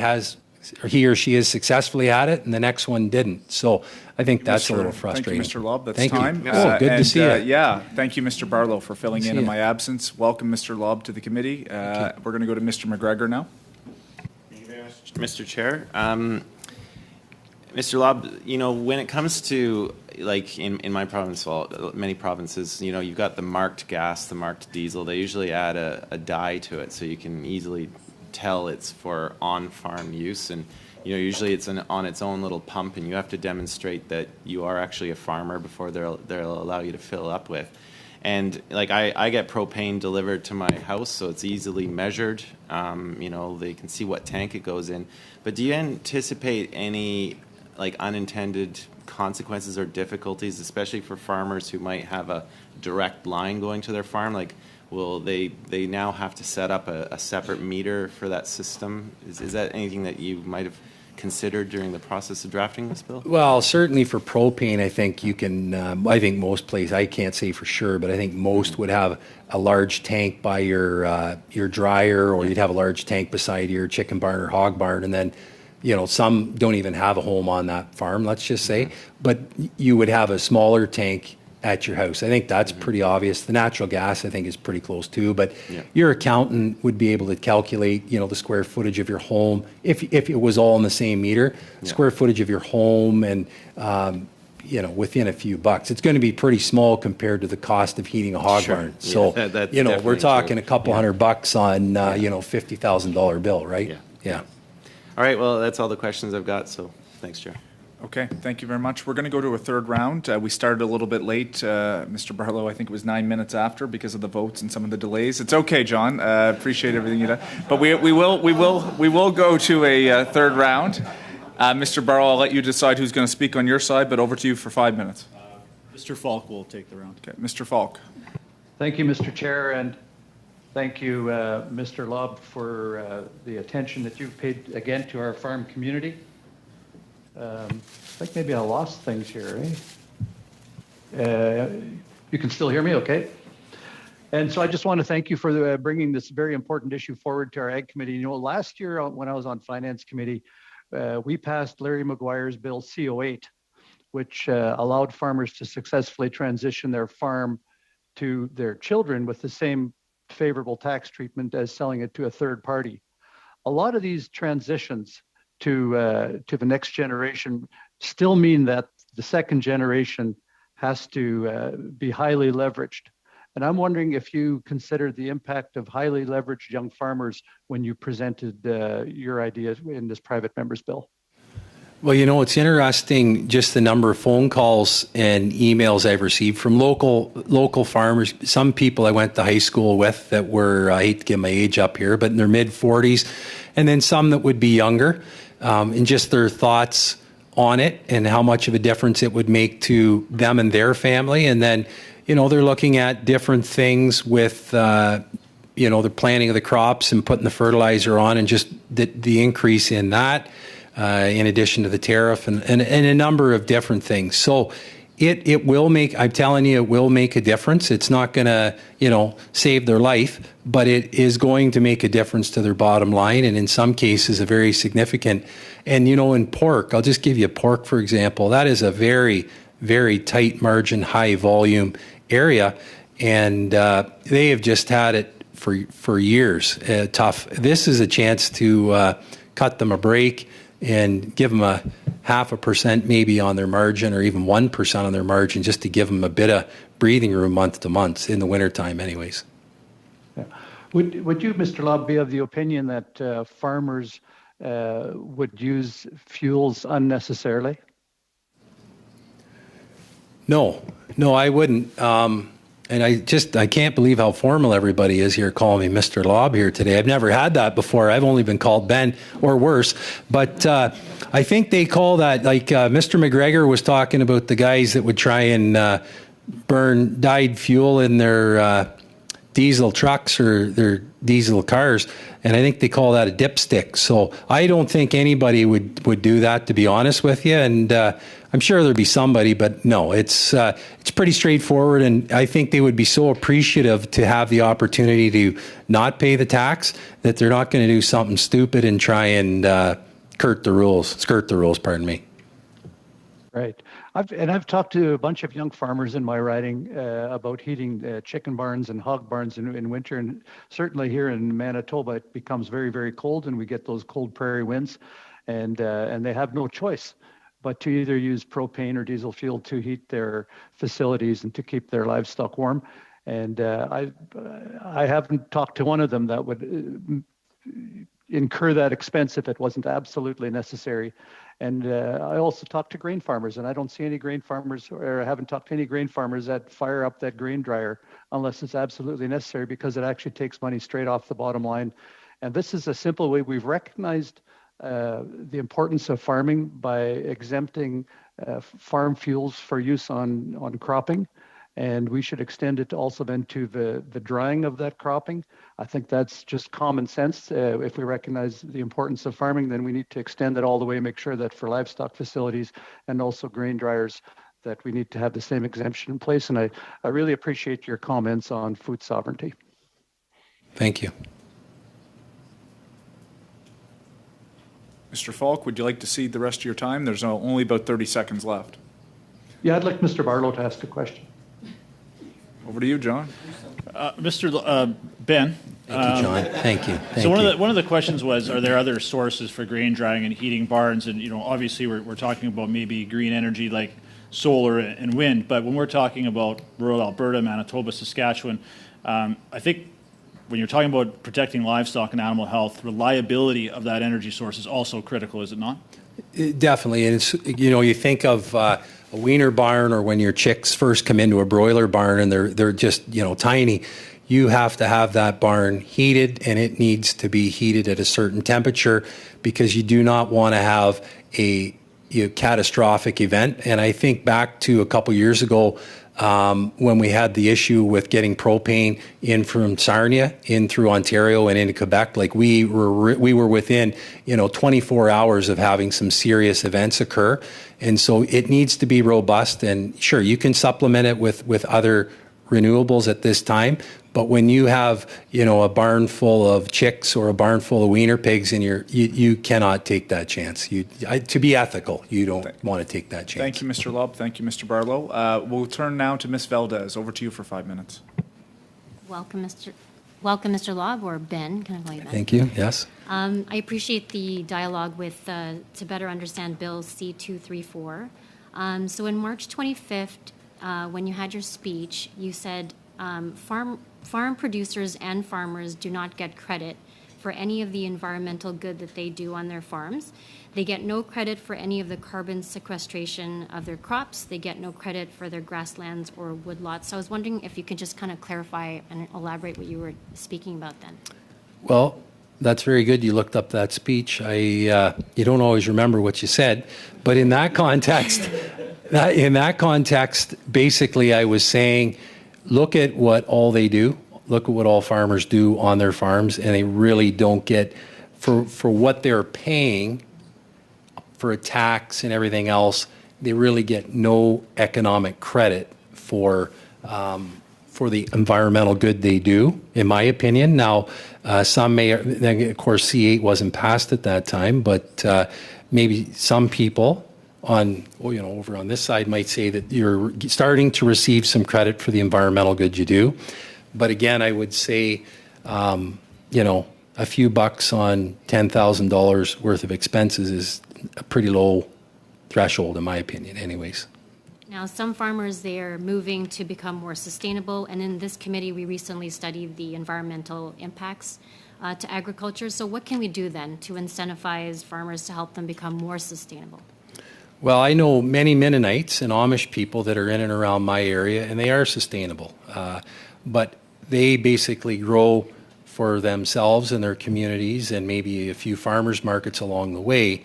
Speaker 2: or she has successfully had it, and the next one didn't. So I think that's a little frustrating.
Speaker 10: Thank you, Mr. Lobb. That's
Speaker 2: thank
Speaker 10: time.
Speaker 2: You. Oh, good to see you.
Speaker 10: Yeah, thank you, Mr. Barlow, for filling in my absence. Welcome, Mr. Lobb, to the committee. We're going to go to Mr. McGregor now.
Speaker 11: Thank you very much.
Speaker 7: Mr. Chair. Mr. Lobb, when it comes to, like in my province, well, many provinces, you've got the marked gas, the marked diesel. They usually add a dye to it so you can easily tell it's for on-farm use. And, usually it's on its own little pump, and you have to demonstrate that you are actually a farmer before they'll allow you to fill up with. And like I get propane delivered to my house, so it's easily measured. They can see what tank it goes in. But do you anticipate any like unintended consequences or difficulties, especially for farmers who might have a direct line going to their farm? Like, will they now have to set up a separate meter for that system? Is that anything that you might have considered during the process of drafting this bill?
Speaker 2: Well, certainly for propane, I think you can, I think most places, I can't say for sure, but I think most would have a large tank by your dryer, or you'd have a large tank beside your chicken barn or hog barn, and then, some don't even have a home on that farm, let's just say, but you would have a smaller tank at your house. I think that's pretty obvious. The natural gas, I think, is pretty close too, but your accountant would be able to calculate, the square footage of your home, if it was all in the same meter, square footage of your home, and, within a few bucks. It's going to be pretty small compared to the cost of heating a hog barn. So, we're talking a couple $100 on, $50,000 bill, right? Yeah.
Speaker 7: All right, well, that's all the questions I've got, so thanks, Chair.
Speaker 10: Okay, thank you very much. We're going to go to a third round. We started a little bit late. Mr. Barlow, I think it was 9 minutes after because of the votes and some of the delays. It's okay, John. Appreciate everything you done. But we will go to a third round. Mr. Barlow, I'll let you decide who's going to speak on your side, but over to you for 5 minutes.
Speaker 1: Mr. Falk will take the round.
Speaker 10: Okay, Mr. Falk.
Speaker 11: Thank you, Mr. Chair, and thank you, Mr. Lobb, for the attention that you've paid again to our farm community. I think maybe I lost things here, you can still hear me okay? And so I just want to thank you for bringing this very important issue forward to our Ag Committee. Last year when I was on Finance Committee, we passed Larry Maguire's Bill C08, which allowed farmers to successfully transition their farm to their children with the same favorable tax treatment as selling it to a third party. A lot of these transitions to the next generation still mean that the second generation has to be highly leveraged. And I'm wondering if you considered the impact of highly leveraged young farmers when you presented your ideas in this private member's bill.
Speaker 2: Well, it's interesting just the number of phone calls and emails I've received from local farmers. Some people I went to high school with that were, I hate to give my age up here, but in their mid-40s, and then some that would be younger, and just their thoughts on it and how much of a difference it would make to them and their family. And then, they're looking at different things with, the planting of the crops and putting the fertilizer on, and just the increase in that. In addition to the tariff and a number of different things. So it will make, I'm telling you, it will make a difference. It's not going to, save their life, but it is going to make a difference to their bottom line, and in some cases a very significant. And, in pork, I'll just give you pork, for example. That is a very, very tight margin, high volume area, and they have just had it for years, tough. This is a chance to cut them a break and give them a 0.5% maybe on their margin, or even 1% on their margin, just to give them a bit of breathing room month to month in the wintertime anyways.
Speaker 11: Yeah. Would you, Mr. Lobb, be of the opinion that farmers would use fuels unnecessarily? No, I wouldn't. And I can't believe how formal everybody is here calling me Mr. Lobb here today. I've never had that before. I've only been called Ben, or worse. But I think they call that, like Mr. McGregor was talking about the guys that would try and burn dyed fuel in their diesel trucks or their diesel cars. And I think they call that a dipstick. So I don't think anybody would do that, to be honest with you. And I'm sure there'd be somebody, but no, it's pretty straightforward. And I think they would be so appreciative to have the opportunity to not pay the tax that they're not going to do something stupid and try and skirt the rules, pardon me. Right. I've talked to a bunch of young farmers in my riding about heating chicken barns and hog barns in winter, and certainly here in Manitoba it becomes very, very cold, and we get those cold prairie winds, and they have no choice but to either use propane or diesel fuel to heat their facilities and to keep their livestock warm. And I haven't talked to one of them that would incur that expense if it wasn't absolutely necessary. And I also talked to grain farmers, and I don't see any grain farmers, or I haven't talked to any grain farmers that fire up that grain dryer unless it's absolutely necessary, because it actually takes money straight off the bottom line. And this is a simple way we've recognized the importance of farming by exempting farm fuels for use on cropping. And we should extend it also then to the drying of that cropping. I think that's just common sense. If we recognize the importance of farming, then we need to extend it all the way, make sure that for livestock facilities and also grain dryers, that we need to have the same exemption in place. And I really appreciate your comments on food sovereignty.
Speaker 2: Thank you.
Speaker 10: Mr. Falk, would you like to cede the rest of your time? There's only about 30 seconds left.
Speaker 11: Yeah, I'd like Mr. Barlow to ask a question.
Speaker 10: Over to you, John.
Speaker 1: Mr. Ben.
Speaker 2: Thank you, John. Thank you.
Speaker 1: So one of the questions was, are there other sources for grain drying and heating barns? And obviously we're talking about maybe green energy like solar and wind. But when we're talking about rural Alberta, Manitoba, Saskatchewan, I think when you're talking about protecting livestock and animal health, reliability of that energy source is also critical, is it not?
Speaker 2: Definitely. And it's, you think of a weaner barn, or when your chicks first come into a broiler barn and they're just, tiny, you have to have that barn heated, and it needs to be heated at a certain temperature, because you do not want to have a catastrophic event. And I think back to a couple years ago, when we had the issue with getting propane in from Sarnia in through Ontario and into Quebec, like we were within 24 hours of having some serious events occur. And so it needs to be robust, and sure, you can supplement it with other renewables at this time. But when you have, a barn full of chicks or a barn full of wiener pigs, and you cannot take that chance. To be ethical, you don't want to take that chance.
Speaker 10: Thank you, Mr. Lobb. Thank you, Mr. Barlow. We'll turn now to Ms. Valdez. Over to you for 5 minutes.
Speaker 12: Welcome, Mr. Lobb, or Ben. Can I call you Ben?
Speaker 2: Thank you. Yes.
Speaker 12: I appreciate the dialogue with to better understand Bill C-234. So in March 25th, when you had your speech, you said farm producers and farmers do not get credit for any of the environmental good that they do on their farms. They get no credit for any of the carbon sequestration of their crops. They get no credit for their grasslands or woodlots. So I was wondering if you could just kind of clarify and elaborate what you were speaking about then.
Speaker 2: Well, that's very good. You looked up that speech. You don't always remember what you said, but in that context, basically I was saying, look at what all they do. Look at what all farmers do on their farms, and they really don't get, for what they're paying for a tax and everything else, they really get no economic credit for the environmental good they do, in my opinion. Now, some may, of course, C8 wasn't passed at that time, but maybe some people over on this side might say that you're starting to receive some credit for the environmental good you do. But again, I would say, a few bucks on $10,000 worth of expenses is a pretty low threshold, in my opinion, anyways.
Speaker 12: Now, some farmers, they are moving to become more sustainable. And in this committee, we recently studied the environmental impacts to agriculture. So what can we do then to incentivize farmers to help them become more sustainable?
Speaker 2: Well, I know many Mennonites and Amish people that are in and around my area, and they are sustainable. But they basically grow for themselves and their communities, and maybe a few farmers markets along the way.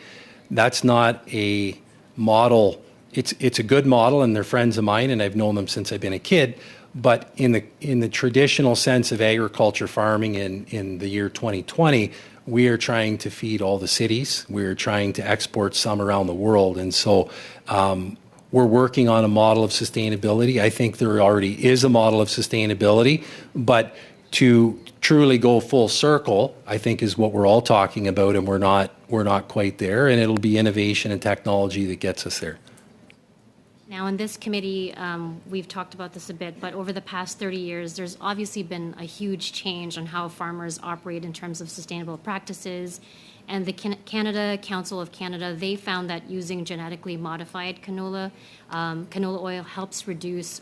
Speaker 2: That's not a model. It's a good model, and they're friends of mine, and I've known them since I've been a kid. But in the traditional sense of agriculture farming in the year 2020, we are trying to feed all the cities. We're trying to export some around the world, and so we're working on a model of sustainability. I think there already is a model of sustainability, but to truly go full circle, I think, is what we're all talking about, and we're not quite there. And it'll be innovation and technology that gets us there.
Speaker 12: Now, in this committee, we've talked about this a bit, but over the past 30 years, there's obviously been a huge change on how farmers operate in terms of sustainable practices. And the Canada Council of Canada, they found that using genetically modified canola oil helps reduce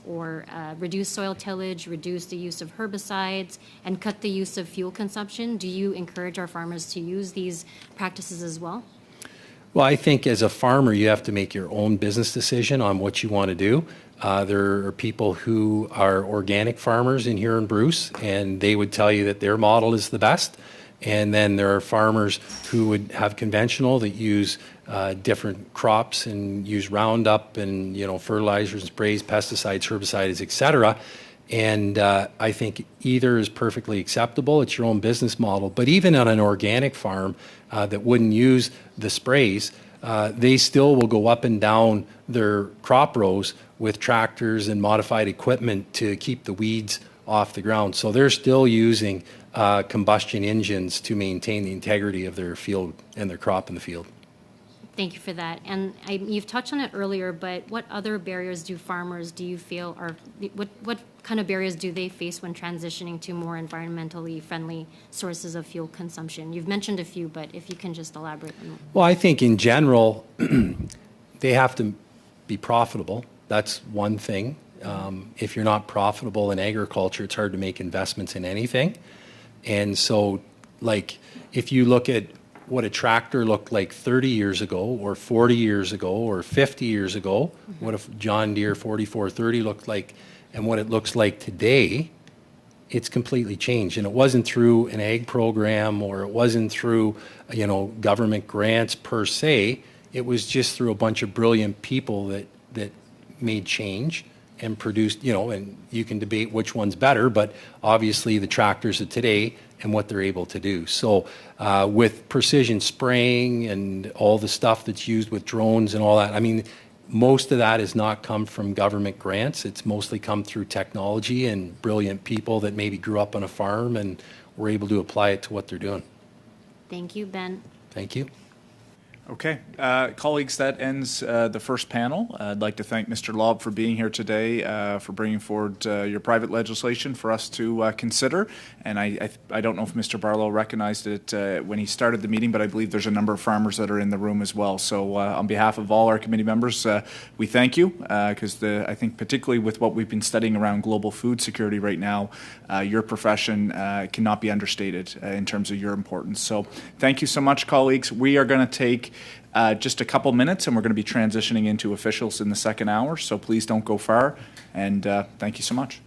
Speaker 12: soil tillage, reduce the use of herbicides, and cut the use of fuel consumption. Do you encourage our farmers to use these practices as well?
Speaker 2: Well, I think as a farmer, you have to make your own business decision on what you want to do. There are people who are organic farmers in here in Bruce, and they would tell you that their model is the best. And then there are farmers who would have conventional that use different crops and use Roundup and fertilizers, sprays, pesticides, herbicides, etc. And I think either is perfectly acceptable. It's your own business model. But even on an organic farm that wouldn't use the sprays, they still will go up and down their crop rows with tractors and modified equipment to keep the weeds off the ground. So they're still using combustion engines to maintain the integrity of their field and their crop in the field.
Speaker 12: Thank you for that. And you've touched on it earlier, but what other barriers do you feel are, what kind of barriers do they face when transitioning to more environmentally friendly sources of fuel consumption? You've mentioned a few, but if you can just elaborate on that.
Speaker 2: Well, I think in general, they have to be profitable. That's one thing. If you're not profitable in agriculture, it's hard to make investments in anything. And so, like, if you look at what a tractor looked like 30 years ago or 40 years ago or 50 years ago, what if John Deere 4430 looked like, and what it looks like today, it's completely changed. And it wasn't through an ag program or it wasn't through, government grants per se. It was just through a bunch of brilliant people that made change and produced, and you can debate which one's better, but obviously the tractors of today and what they're able to do. So with precision spraying and all the stuff that's used with drones and all that, I mean, most of that has not come from government grants. It's mostly come through technology and brilliant people that maybe grew up on a farm and were able to apply it to what they're doing.
Speaker 12: Thank you, Ben.
Speaker 2: Thank you.
Speaker 10: Okay, colleagues, that ends the first panel. I'd like to thank Mr. Lobb for being here today, for bringing forward your private legislation for us to consider. And I don't know if Mr. Barlow recognized it when he started the meeting, but I believe there's a number of farmers that are in the room as well. So on behalf of all our committee members, we thank you, because I think particularly with what we've been studying around global food security right now, your profession cannot be understated in terms of your importance. So thank you so much, colleagues. We are going to take just a couple minutes, and we're going to be transitioning into officials in the second hour, so please don't go far, and thank you so much.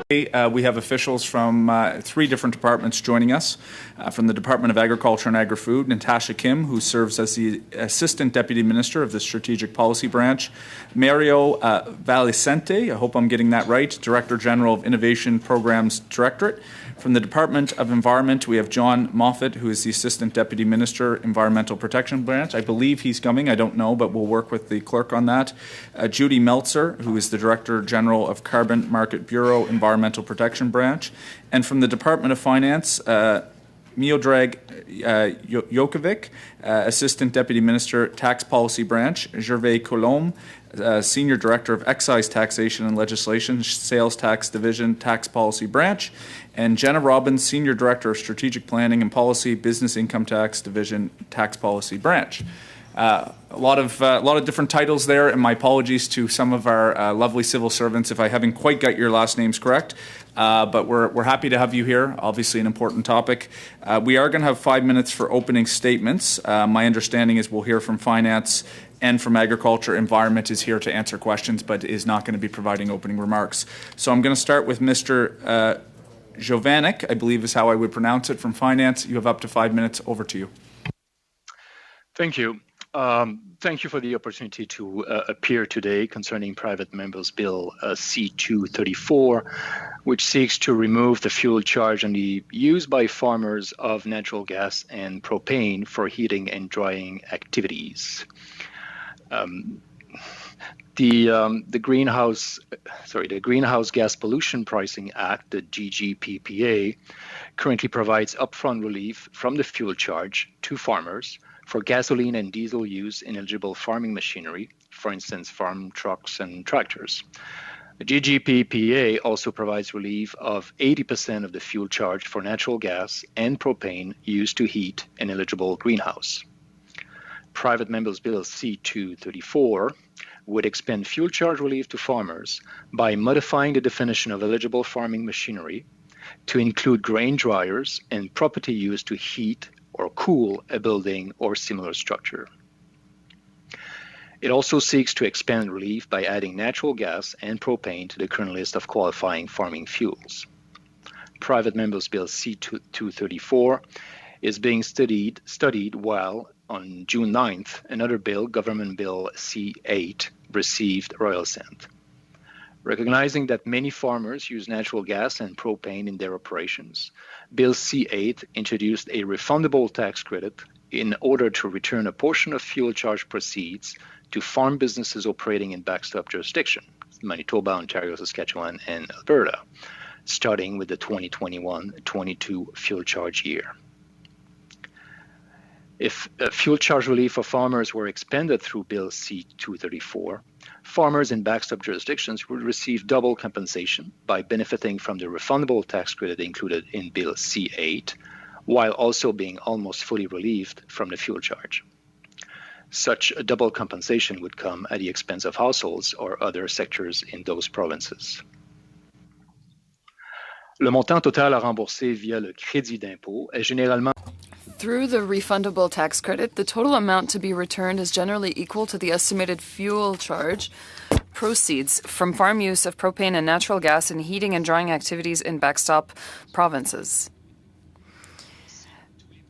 Speaker 10: We have officials from 3 different departments joining us. From the Department of Agriculture and Agri-Food, Natasha Kim, who serves as the Assistant Deputy Minister of the Strategic Policy Branch. Mario Valicente, I hope I'm getting that right, Director General of Innovation Programs Directorate. From the Department of Environment, we have John Moffat, who is the Assistant Deputy Minister, Environmental Protection Branch. I believe he's coming, I don't know, but we'll work with the clerk on that. Judy Meltzer, who is the Director General of Carbon Market Bureau, Environmental Protection Branch. And from the Department of Finance, Miodrag Jokovic, Assistant Deputy Minister, Tax Policy Branch, Gervais Colombe, Senior Director of Excise Taxation and Legislation, Sales Tax Division, Tax Policy Branch, and Jenna Robbins, Senior Director of Strategic Planning and Policy, Business Income Tax Division, Tax Policy Branch. A lot of different titles there, and my apologies to some of our lovely civil servants if I haven't quite got your last names correct. But we're happy to have you here. Obviously, an important topic. We are going to have 5 minutes for opening statements. My understanding is we'll hear from Finance and from Agriculture. Environment is here to answer questions, but is not going to be providing opening remarks. So I'm going to start with Mr. Jovanik, I believe is how I would pronounce it, from Finance. You have up to 5 minutes. Over to you.
Speaker 13: Thank you. Thank you for the opportunity to appear today concerning Private Members Bill C-234, which seeks to remove the fuel charge on the use by farmers of natural gas and propane for heating and drying activities. The Greenhouse Gas Pollution Pricing Act, the GGPPA, currently provides upfront relief from the fuel charge to farmers for gasoline and diesel use in eligible farming machinery, for instance, farm trucks and tractors. The GGPPA also provides relief of 80% of the fuel charged for natural gas and propane used to heat an eligible greenhouse. Private Members Bill C-234 would expand fuel charge relief to farmers by modifying the definition of eligible farming machinery to include grain dryers and property used to heat or cool a building or similar structure. It also seeks to expand relief by adding natural gas and propane to the current list of qualifying farming fuels. Private Members Bill C-234 is being studied while on June 9th, another bill, Government Bill C-8, received royal assent. Recognizing that many farmers use natural gas and propane in their operations, Bill C-8 introduced a refundable tax credit in order to return a portion of fuel charge proceeds to farm businesses operating in backstop jurisdiction, Manitoba, Ontario, Saskatchewan, and Alberta, starting with the 2021-22 fuel charge year. If fuel charge relief for farmers were expanded through Bill C-234, farmers in backstop jurisdictions would receive double compensation by benefiting from the refundable tax credit included in Bill C-8, while also being almost fully relieved from the fuel charge. Such a double compensation would come at the expense of households or other sectors in those provinces. Le montant total à rembourser via le crédit d'impôt est généralement
Speaker 5: Through the refundable tax credit, the total amount to be returned is generally equal to the estimated fuel charge proceeds from farm use of propane and natural gas in heating and drying activities in backstop provinces.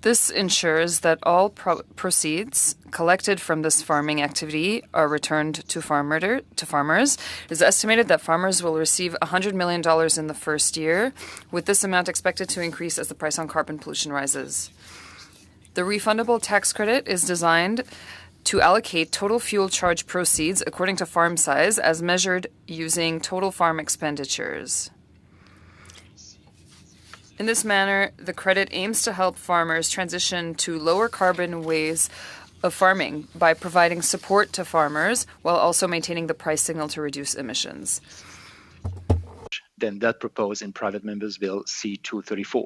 Speaker 5: This ensures that all proceeds collected from this farming activity are returned to farmers. It is estimated that farmers will receive $100 million in the first year, with this amount expected to increase as the price on carbon pollution rises. The refundable tax credit is designed to allocate total fuel charge proceeds according to farm size as measured using total farm expenditures. In this manner, the credit aims to help farmers transition to lower carbon ways of farming by providing support to farmers while also maintaining the price signal to reduce emissions.
Speaker 13: Than that proposed in Private Members Bill C-234.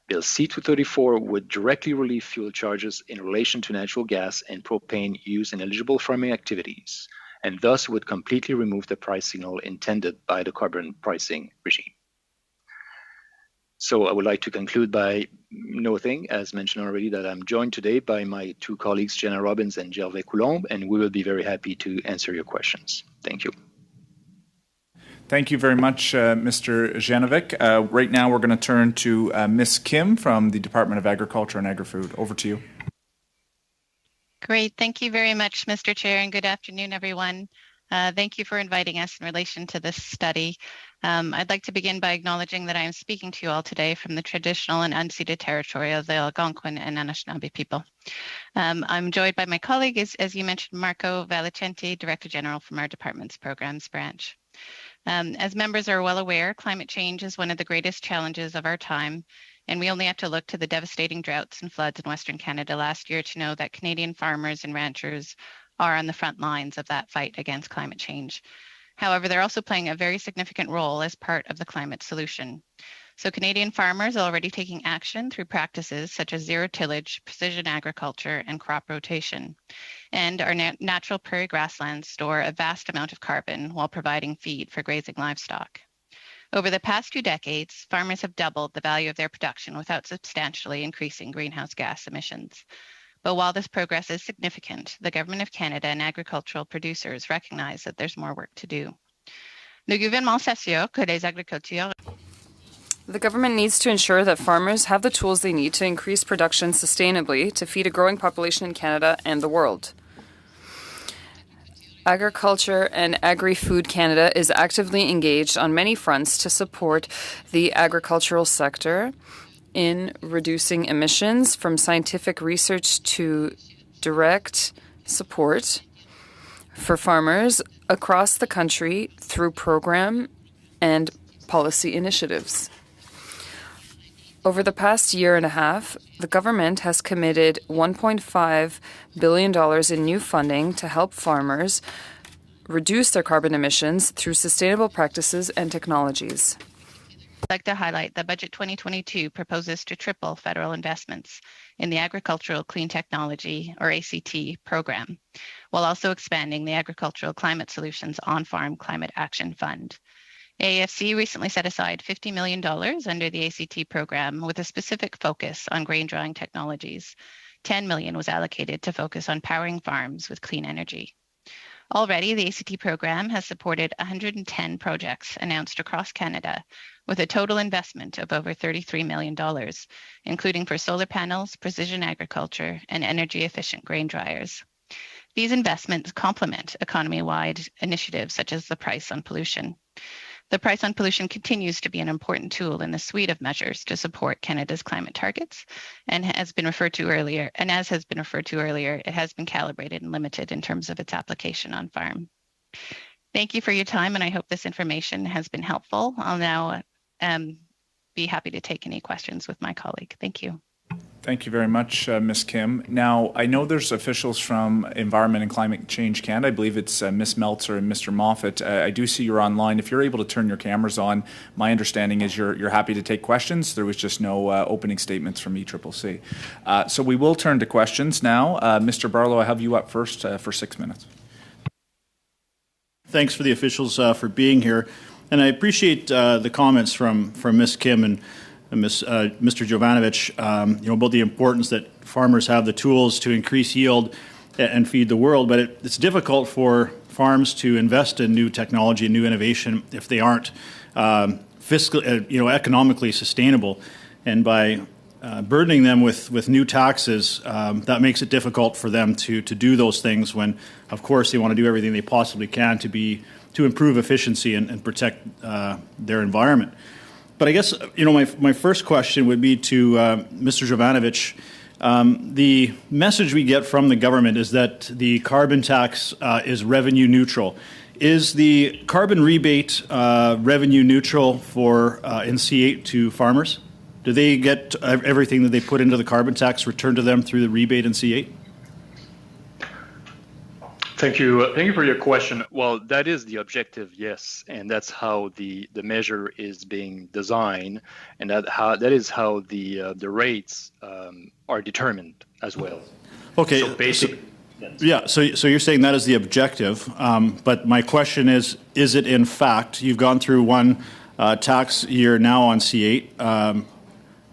Speaker 13: Bill C-234 would directly relieve fuel charges in relation to natural gas and propane used in eligible farming activities, and thus would completely remove the price signal intended by the carbon pricing regime. So I would like to conclude by noting, as mentioned already, that I'm joined today by my 2 colleagues, Jenna Robbins and Gervais Colombe, and we will be very happy to answer your questions. Thank you.
Speaker 10: Thank you very much, Mr. Janovic. Right now, we're going to turn to Ms. Kim from the Department of Agriculture and Agri-Food. Over to you.
Speaker 14: Great. Thank you very much, Mr. Chair, and good afternoon, everyone. Thank you for inviting us in relation to this study. I'd like to begin by acknowledging that I am speaking to you all today from the traditional and unceded territory of the Algonquin and Anishinaabe people. I'm joined by my colleague, as you mentioned, Marco Valicenti, Director General from our department's programs branch. As members are well aware, climate change is one of the greatest challenges of our time, and we only have to look to the devastating droughts and floods in Western Canada last year to know that Canadian farmers and ranchers are on the front lines of that fight against climate change. However, they're also playing a very significant role as part of the climate solution. So Canadian farmers are already taking action through practices such as zero tillage, precision agriculture, and crop rotation. And our natural prairie grasslands store a vast amount of carbon while providing feed for grazing livestock. Over the past 2 decades, farmers have doubled the value of their production without substantially increasing greenhouse gas emissions. But while this progress is significant, the Government of Canada and agricultural producers recognize that there's more work to do. Le gouvernement s'assure que les agriculteurs.
Speaker 5: The government needs to ensure that farmers have the tools they need to increase production sustainably to feed a growing population in Canada and the world. Agriculture and Agri-Food Canada is actively engaged on many fronts to support the agricultural sector in reducing emissions, from scientific research to direct support for farmers across the country through program and policy initiatives. Over the past year and a half, the government has committed $1.5 billion in new funding to help farmers reduce their carbon emissions through sustainable practices and technologies.
Speaker 14: I'd like to highlight that Budget 2022 proposes to triple federal investments in the Agricultural Clean Technology, or ACT, program, while also expanding the Agricultural Climate Solutions On-Farm Climate Action Fund. AAFC recently set aside $50 million under the ACT program with a specific focus on grain drying technologies. $10 million was allocated to focus on powering farms with clean energy. Already, the ACT program has supported 110 projects announced across Canada, with a total investment of over $33 million, including for solar panels, precision agriculture, and energy-efficient grain dryers. These investments complement economy-wide initiatives such as the price on pollution. The price on pollution continues to be an important tool in the suite of measures to support Canada's climate targets, and as has been referred to earlier, it has been calibrated and limited in terms of its application on farm. Thank you for your time, and I hope this information has been helpful. I'll now be happy to take any questions with my colleague. Thank you.
Speaker 10: Thank you very much, Ms. Kim. Now, I know there's officials from Environment and Climate Change Canada. I believe it's Ms. Meltzer and Mr. Moffat. I do see you're online. If you're able to turn your cameras on, my understanding is you're happy to take questions. There was just no opening statements from ECCC. So we will turn to questions now. Mr. Barlow, I have you up first for 6 minutes.
Speaker 1: Thanks for the officials for being here. And I appreciate the comments from Ms. Kim and Mr. Jovanovic, about the importance that farmers have the tools to increase yield and feed the world. But it's difficult for farms to invest in new technology and new innovation if they aren't economically sustainable. And by burdening them with new taxes, that makes it difficult for them to do those things when, of course, they want to do everything they possibly can to improve efficiency and protect their environment. But I guess, my first question would be to Mr. Jovanovic. The message we get from the government is that the carbon tax is revenue neutral. Is the carbon rebate revenue neutral for in C8 to farmers? Do they get everything that they put into the carbon tax returned to them through the rebate in C8?
Speaker 13: Thank you for your question. Well, that is the objective, yes, and that's how the measure is being designed, and that is how the rates are determined as well.
Speaker 1: Okay.
Speaker 13: So basically,
Speaker 1: yeah. So you're saying that is the objective, but my question is it in fact? You've gone through one tax year now on C8.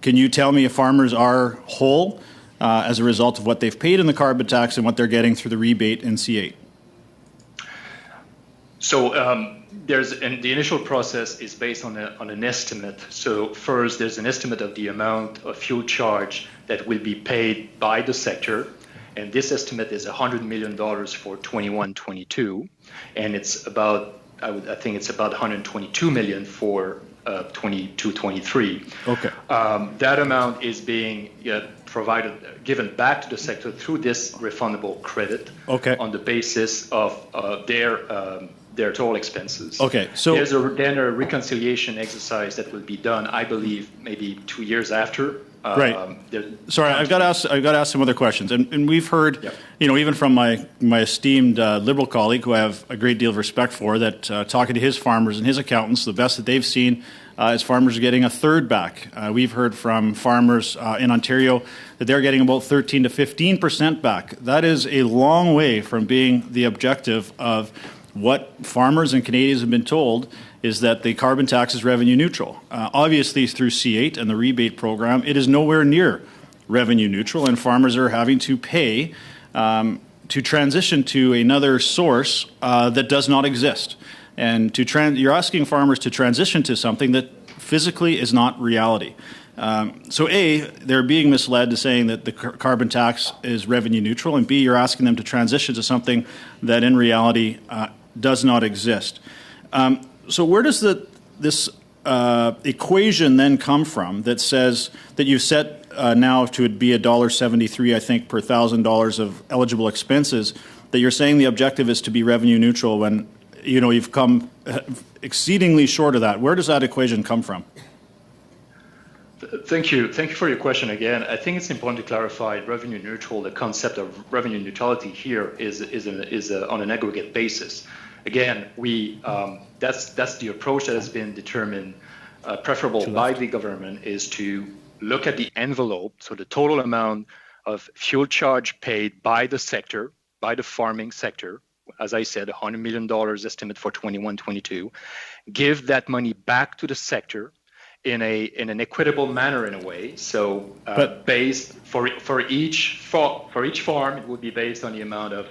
Speaker 1: Can you tell me if farmers are whole as a result of what they've paid in the carbon tax and what they're getting through the rebate in C8?
Speaker 13: So the initial process is based on an estimate. So first, there's an estimate of the amount of fuel charge that will be paid by the sector, and this estimate is $100 million for 21-22, and it's about I think it's about $122 million for 22-23.
Speaker 1: Okay.
Speaker 13: That amount is being given back to the sector through this refundable credit.
Speaker 1: Okay.
Speaker 13: On the basis of their total expenses.
Speaker 1: Okay, so
Speaker 13: there's then a reconciliation exercise that will be done, I believe, maybe 2 years after.
Speaker 1: Right. Sorry, I've got to ask some other questions, and we've heard,
Speaker 13: Yep.
Speaker 1: Even from my esteemed Liberal colleague, who I have a great deal of respect for, that talking to his farmers and his accountants, the best that they've seen is farmers are getting a third back. We've heard from farmers in Ontario that they're getting about 13 to 15% back. That is a long way from being the objective of what farmers and Canadians have been told is that the carbon tax is revenue neutral. Obviously, through C8 and the rebate program, it is nowhere near revenue neutral, and farmers are having to pay to transition to another source that does not exist. And you're asking farmers to transition to something that physically is not reality. So A, they're being misled to saying that the carbon tax is revenue neutral, and B, you're asking them to transition to something that in reality does not exist. So where does this equation then come from that says that you've set now to be $1.73, I think, per $1,000 of eligible expenses, that you're saying the objective is to be revenue neutral when you've come exceedingly short of that? Where does that equation come from?
Speaker 13: Thank you for your question again. I think it's important to clarify revenue neutral. The concept of revenue neutrality here is on an aggregate basis. Again, that's the approach that has been determined preferable by the government, is to look at the envelope, so the total amount of fuel charge paid by the sector, by the farming sector. As I said, $100 million estimate for 21-22. Give that money back to the sector in an equitable manner, in a way. So based for each farm, it would be based on the amount of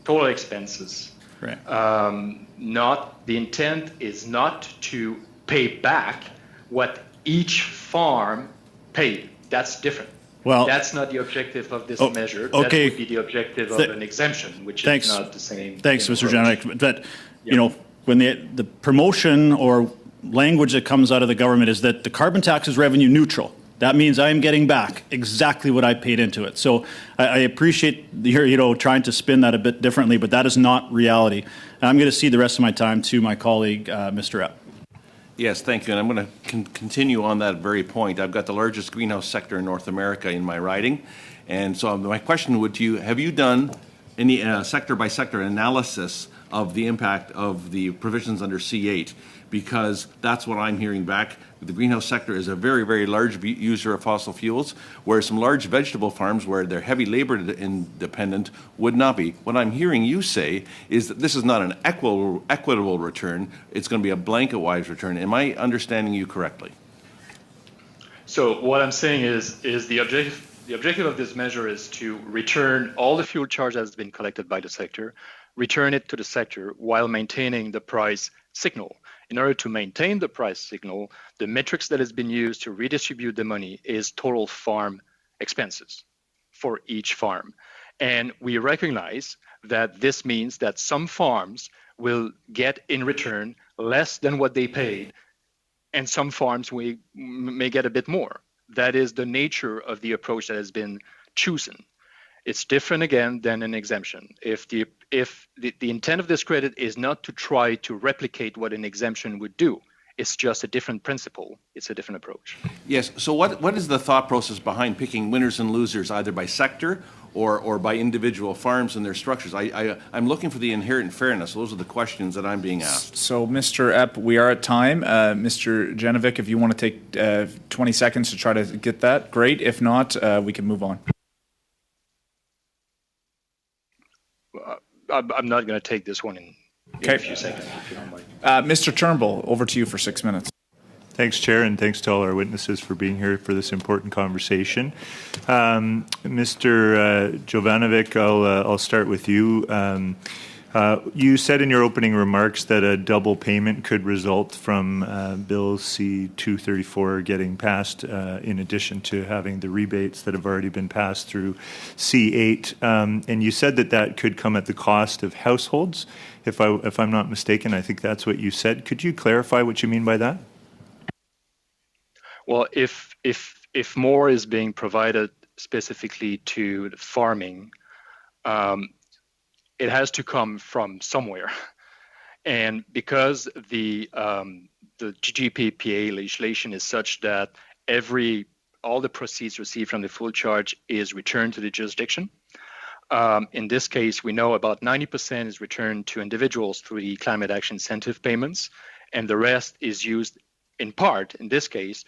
Speaker 13: total expenses.
Speaker 1: Right.
Speaker 13: The intent is not to pay back what each farm paid. That's different.
Speaker 1: Well,
Speaker 13: that's not the objective of this measure.
Speaker 1: Okay.
Speaker 13: That would be the objective of an exemption, which is not the same.
Speaker 1: Thanks, Mr. Janek. But when the promotion or language that comes out of the government is that the carbon tax is revenue neutral, that means I am getting back exactly what I paid into it. So I appreciate your trying to spin that a bit differently, but that is not reality. And I'm going to cede the rest of my time to my colleague, Mr. Epp.
Speaker 3: Yes, thank you. And I'm going to continue on that very point. I've got the largest greenhouse sector in North America in my riding. And so my question would to you, have you done any sector-by-sector analysis of the impact of the provisions under C8? Because that's what I'm hearing back. The greenhouse sector is a very, very large user of fossil fuels, whereas some large vegetable farms where they're heavy labor independent would not be. What I'm hearing you say is that this is not an equitable return. It's going to be a blanket-wise return. Am I understanding you correctly?
Speaker 13: So what I'm saying is the objective of this measure is to return all the fuel charge that has been collected by the sector, return it to the sector while maintaining the price signal. In order to maintain the price signal, the metrics that has been used to redistribute the money is total farm expenses for each farm. And we recognize that this means that some farms will get in return less than what they paid, and some farms may get a bit more. That is the nature of the approach that has been chosen. It's different, again, than an exemption. If the intent of this credit is not to try to replicate what an exemption would do, it's just a different principle. It's a different approach.
Speaker 3: Yes. So what is the thought process behind picking winners and losers, either by sector or by individual farms and their structures? I'm looking for the inherent fairness. Those are the questions that I'm being asked.
Speaker 10: So, Mr. Epp, we are at time. Mr. Janovic, if you want to take 20 seconds to try to get that, great. If not, we can move on.
Speaker 13: I'm not going to take this one in a few seconds, if you don't mind.
Speaker 10: Mr. Turnbull, over to you for 6 minutes.
Speaker 15: Thanks, Chair, and thanks to all our witnesses for being here for this important conversation. Mr. Jovanovic, I'll start with you. You said in your opening remarks that a double payment could result from Bill C-234 getting passed in addition to having the rebates that have already been passed through C-8. And you said that that could come at the cost of households. If I'm not mistaken, I think that's what you said. Could you clarify what you mean by that?
Speaker 13: Well, if more is being provided specifically to the farming, it has to come from somewhere. And because the GGPPA legislation is such that all the proceeds received from the fuel charge is returned to the jurisdiction. In this case, we know about 90% is returned to individuals through the climate action incentive payments, and the rest is used in part, in this case,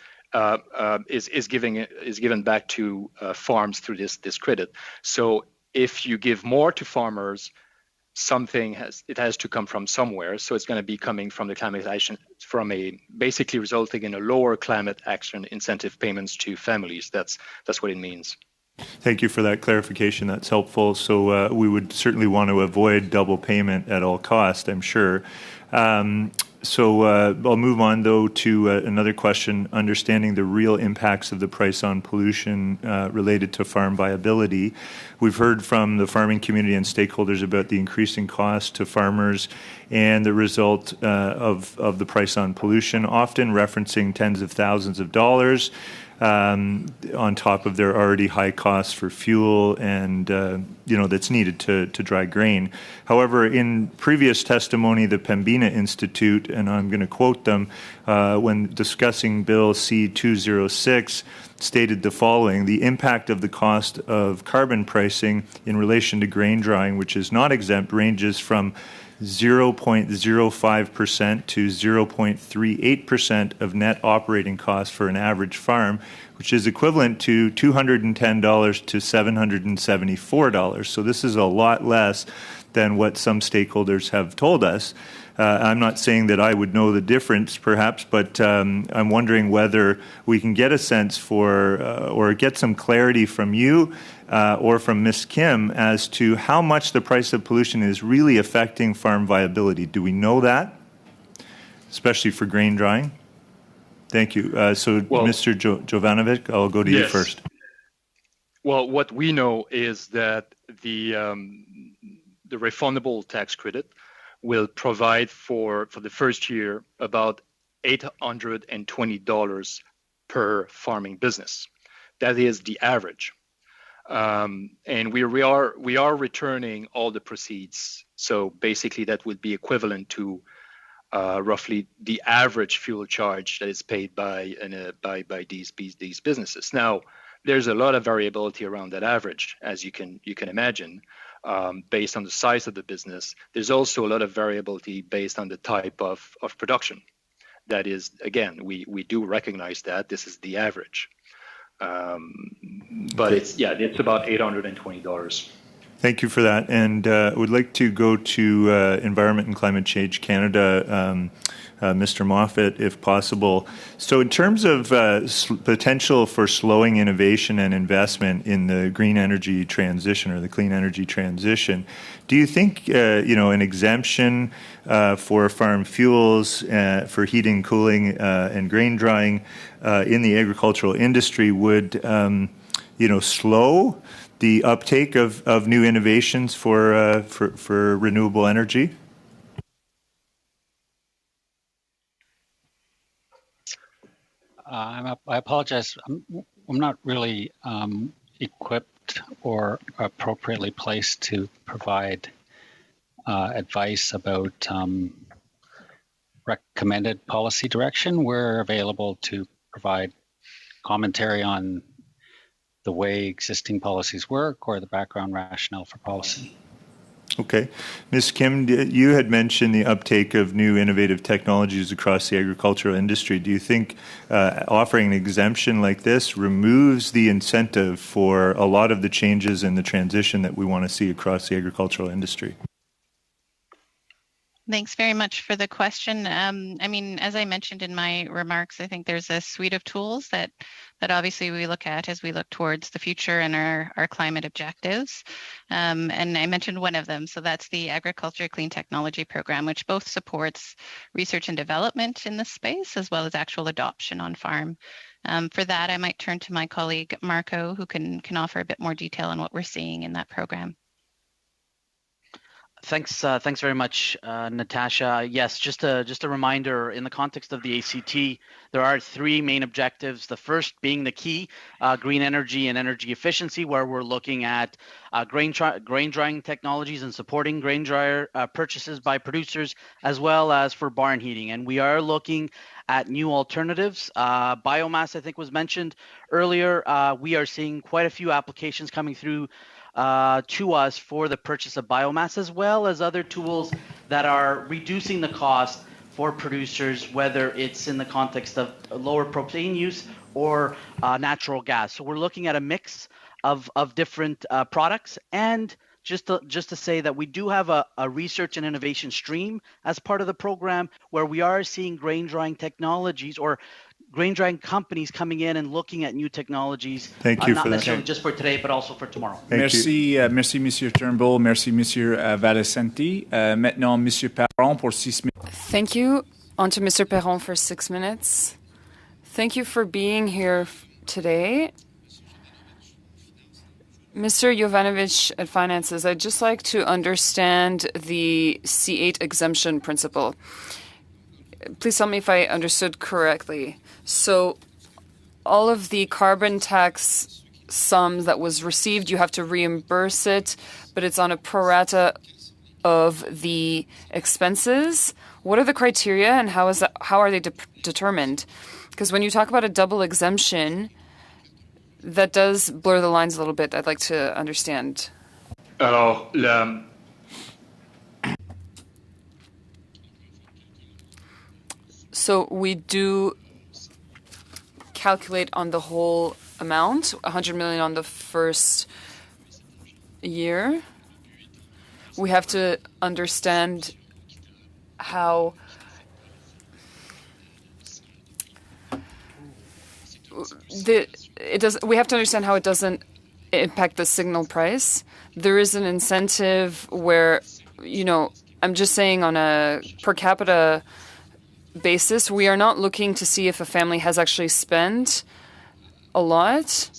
Speaker 13: is given back to farms through this credit. So if you give more to farmers, it has to come from somewhere. So it's going to be coming from the climate action, basically resulting in a lower climate action incentive payments to families. That's what it means.
Speaker 15: Thank you for that clarification. That's helpful. So we would certainly want to avoid double payment at all cost, I'm sure. So I'll move on, though, to another question, understanding the real impacts of the price on pollution related to farm viability. We've heard from the farming community and stakeholders about the increasing cost to farmers and the result of the price on pollution, often referencing tens of thousands of dollars on top of their already high costs for fuel and that's needed to dry grain. However, in previous testimony, the Pembina Institute, and I'm going to quote them, when discussing Bill C-206, stated the following: the impact of the cost of carbon pricing in relation to grain drying, which is not exempt, ranges from 0.05% to 0.38% of net operating costs for an average farm, which is equivalent to $210 to $774. So this is a lot less than what some stakeholders have told us. I'm not saying that I would know the difference, perhaps, but I'm wondering whether we can get a sense for or get some clarity from you or from Ms. Kim as to how much the price of pollution is really affecting farm viability. Do we know that, especially for grain drying? Thank you. Mr. Jovanovic, I'll go to you first.
Speaker 13: Well, what we know is that the refundable tax credit will provide for the first year about $820 per farming business. That is the average. And we are returning all the proceeds. So basically that would be equivalent to roughly the average fuel charge that is paid by these businesses. Now, there's a lot of variability around that average, as you can imagine, based on the size of the business. There's also a lot of variability based on the type of production. That is, again, we do recognize that this is the average. But it's about $820.
Speaker 15: Thank you for that. And I would like to go to Environment and Climate Change Canada, Mr. Moffat, if possible. So in terms of potential for slowing innovation and investment in the green energy transition or the clean energy transition, do you think an exemption for farm fuels, for heating, cooling, and grain drying in the agricultural industry would slow the uptake of new innovations for renewable energy?
Speaker 16: I apologize. I'm not really equipped or appropriately placed to provide advice about recommended policy direction. We're available to provide commentary on the way existing policies work or the background rationale for policy.
Speaker 15: Okay. Ms. Kim, you had mentioned the uptake of new innovative technologies across the agricultural industry. Do you think offering an exemption like this removes the incentive for a lot of the changes in the transition that we want to see across the agricultural industry?
Speaker 14: Thanks very much for the question. I mean, as I mentioned in my remarks, I think there's a suite of tools that obviously we look at as we look towards the future and our climate objectives. And I mentioned one of them, so that's the Agriculture Clean Technology Program, which both supports research and development in this space as well as actual adoption on farm. For that, I might turn to my colleague Marco, who can offer a bit more detail on what we're seeing in that program.
Speaker 17: Thanks very much, Natasha. Yes, just a reminder, in the context of the ACT, there are three main objectives. The first being the key, green energy and energy efficiency, where we're looking at grain drying technologies and supporting grain dryer purchases by producers, as well as for barn heating. And we are looking at new alternatives. Biomass, I think, was mentioned earlier. We are seeing quite a few applications coming through to us for the purchase of biomass, as well as other tools that are reducing the cost for producers, whether it's in the context of lower propane use or natural gas. So we're looking at a mix of different products. And just to say that we do have a research and innovation stream as part of the program, where we are seeing grain drying technologies or grain drying companies coming in and looking at new technologies.
Speaker 15: Thank you
Speaker 17: not
Speaker 15: for that.
Speaker 17: necessarily just for today, but also for tomorrow.
Speaker 10: Merci, Monsieur Turnbull. Merci, Monsieur Valesenti. Maintenant, Monsieur Perron pour 6 minutes.
Speaker 5: Thank you. On to Mr. Perron for 6 minutes. Thank you for being here today. Mr. Jovanovic at Finances, I'd just like to understand the C8 exemption principle. Please tell me if I understood correctly. So all of the carbon tax sum that was received, you have to reimburse it, but it's on a pro rata of the expenses. What are the criteria and how are they determined? Because when you talk about a double exemption, that does blur the lines a little bit. I'd like to understand. So we do calculate on the whole amount, 100 million on the first year. We have to understand how we have to understand how it doesn't impact the signal price. There is an incentive where, I'm just saying on a per capita basis, we are not looking to see if a family has actually spent a lot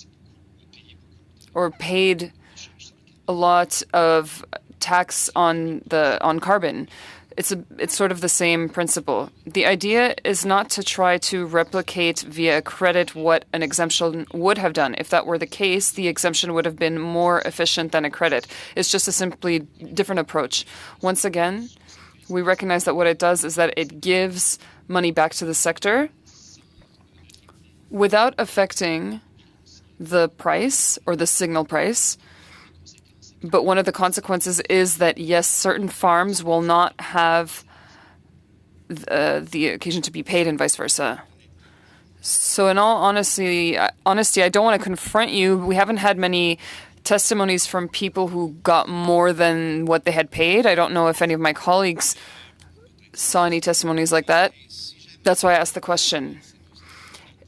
Speaker 5: or paid a lot of tax on carbon. It's sort of the same principle. The idea is not to try to replicate via credit what an exemption would have done. If that were the case, the exemption would have been more efficient than a credit. It's just a simply different approach. Once again, we recognize that what it does is that it gives money back to the sector without affecting the price or the signal price. But one of the consequences is that, yes, certain farms will not have the occasion to be paid and vice versa. So in all honesty, I don't want to confront you. We haven't had many testimonies from people who got more than what they had paid. I don't know if any of my colleagues saw any testimonies like that. That's why I asked the question.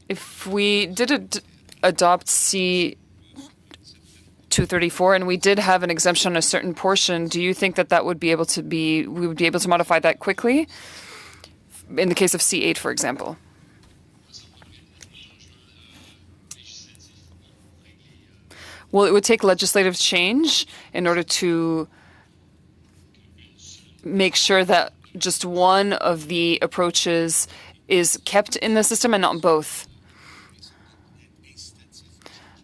Speaker 5: If we did adopt C234 and we did have an exemption on a certain portion, do you think that would be able to we would be able to modify that quickly? In the case of C8, for example. Well, it would take legislative change in order to make sure that just one of the approaches is kept in the system and not both.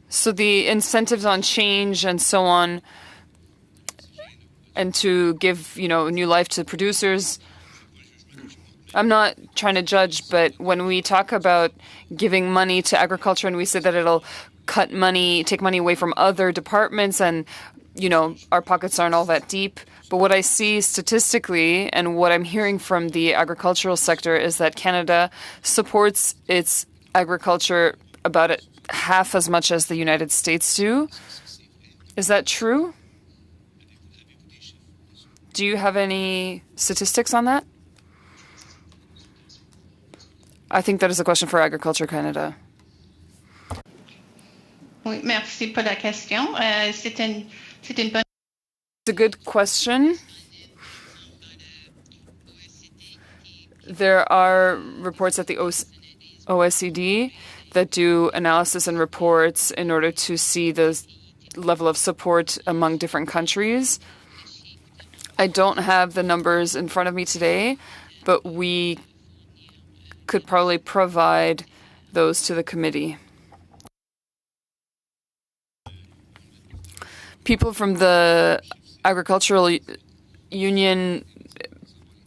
Speaker 5: So the incentives on change and so on, and to give, new life to producers. I'm not trying to judge, but when we talk about giving money to agriculture and we say that it'll take money away from other departments and, our pockets aren't all that deep. But what I see statistically and what I'm hearing from the agricultural sector is that Canada supports its agriculture about half as much as the United States do. Is that true? do you have any statistics on that? I think that is a question for Agriculture Canada.
Speaker 14: Oui, merci pour la question. C'est une bonne.
Speaker 5: It's a good question. There are reports at the OECD that do analysis and reports in order to see the level of support among different countries. I don't have the numbers in front of me today, but we could probably provide those to the committee. People from the Agricultural Union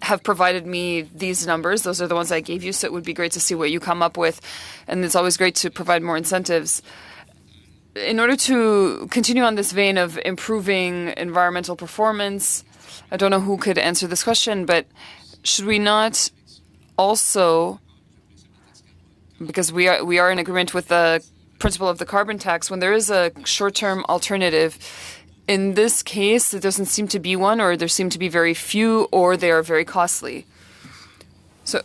Speaker 5: have provided me these numbers. Those are the ones I gave you, so it would be great to see what you come up with. And it's always great to provide more incentives. In order to continue on this vein of improving environmental performance, I don't know who could answer this question, but should we not also, because we are in agreement with the principle of the carbon tax, when there is a short-term alternative, in this case, there doesn't seem to be one, or there seem to be very few, or they are very costly. So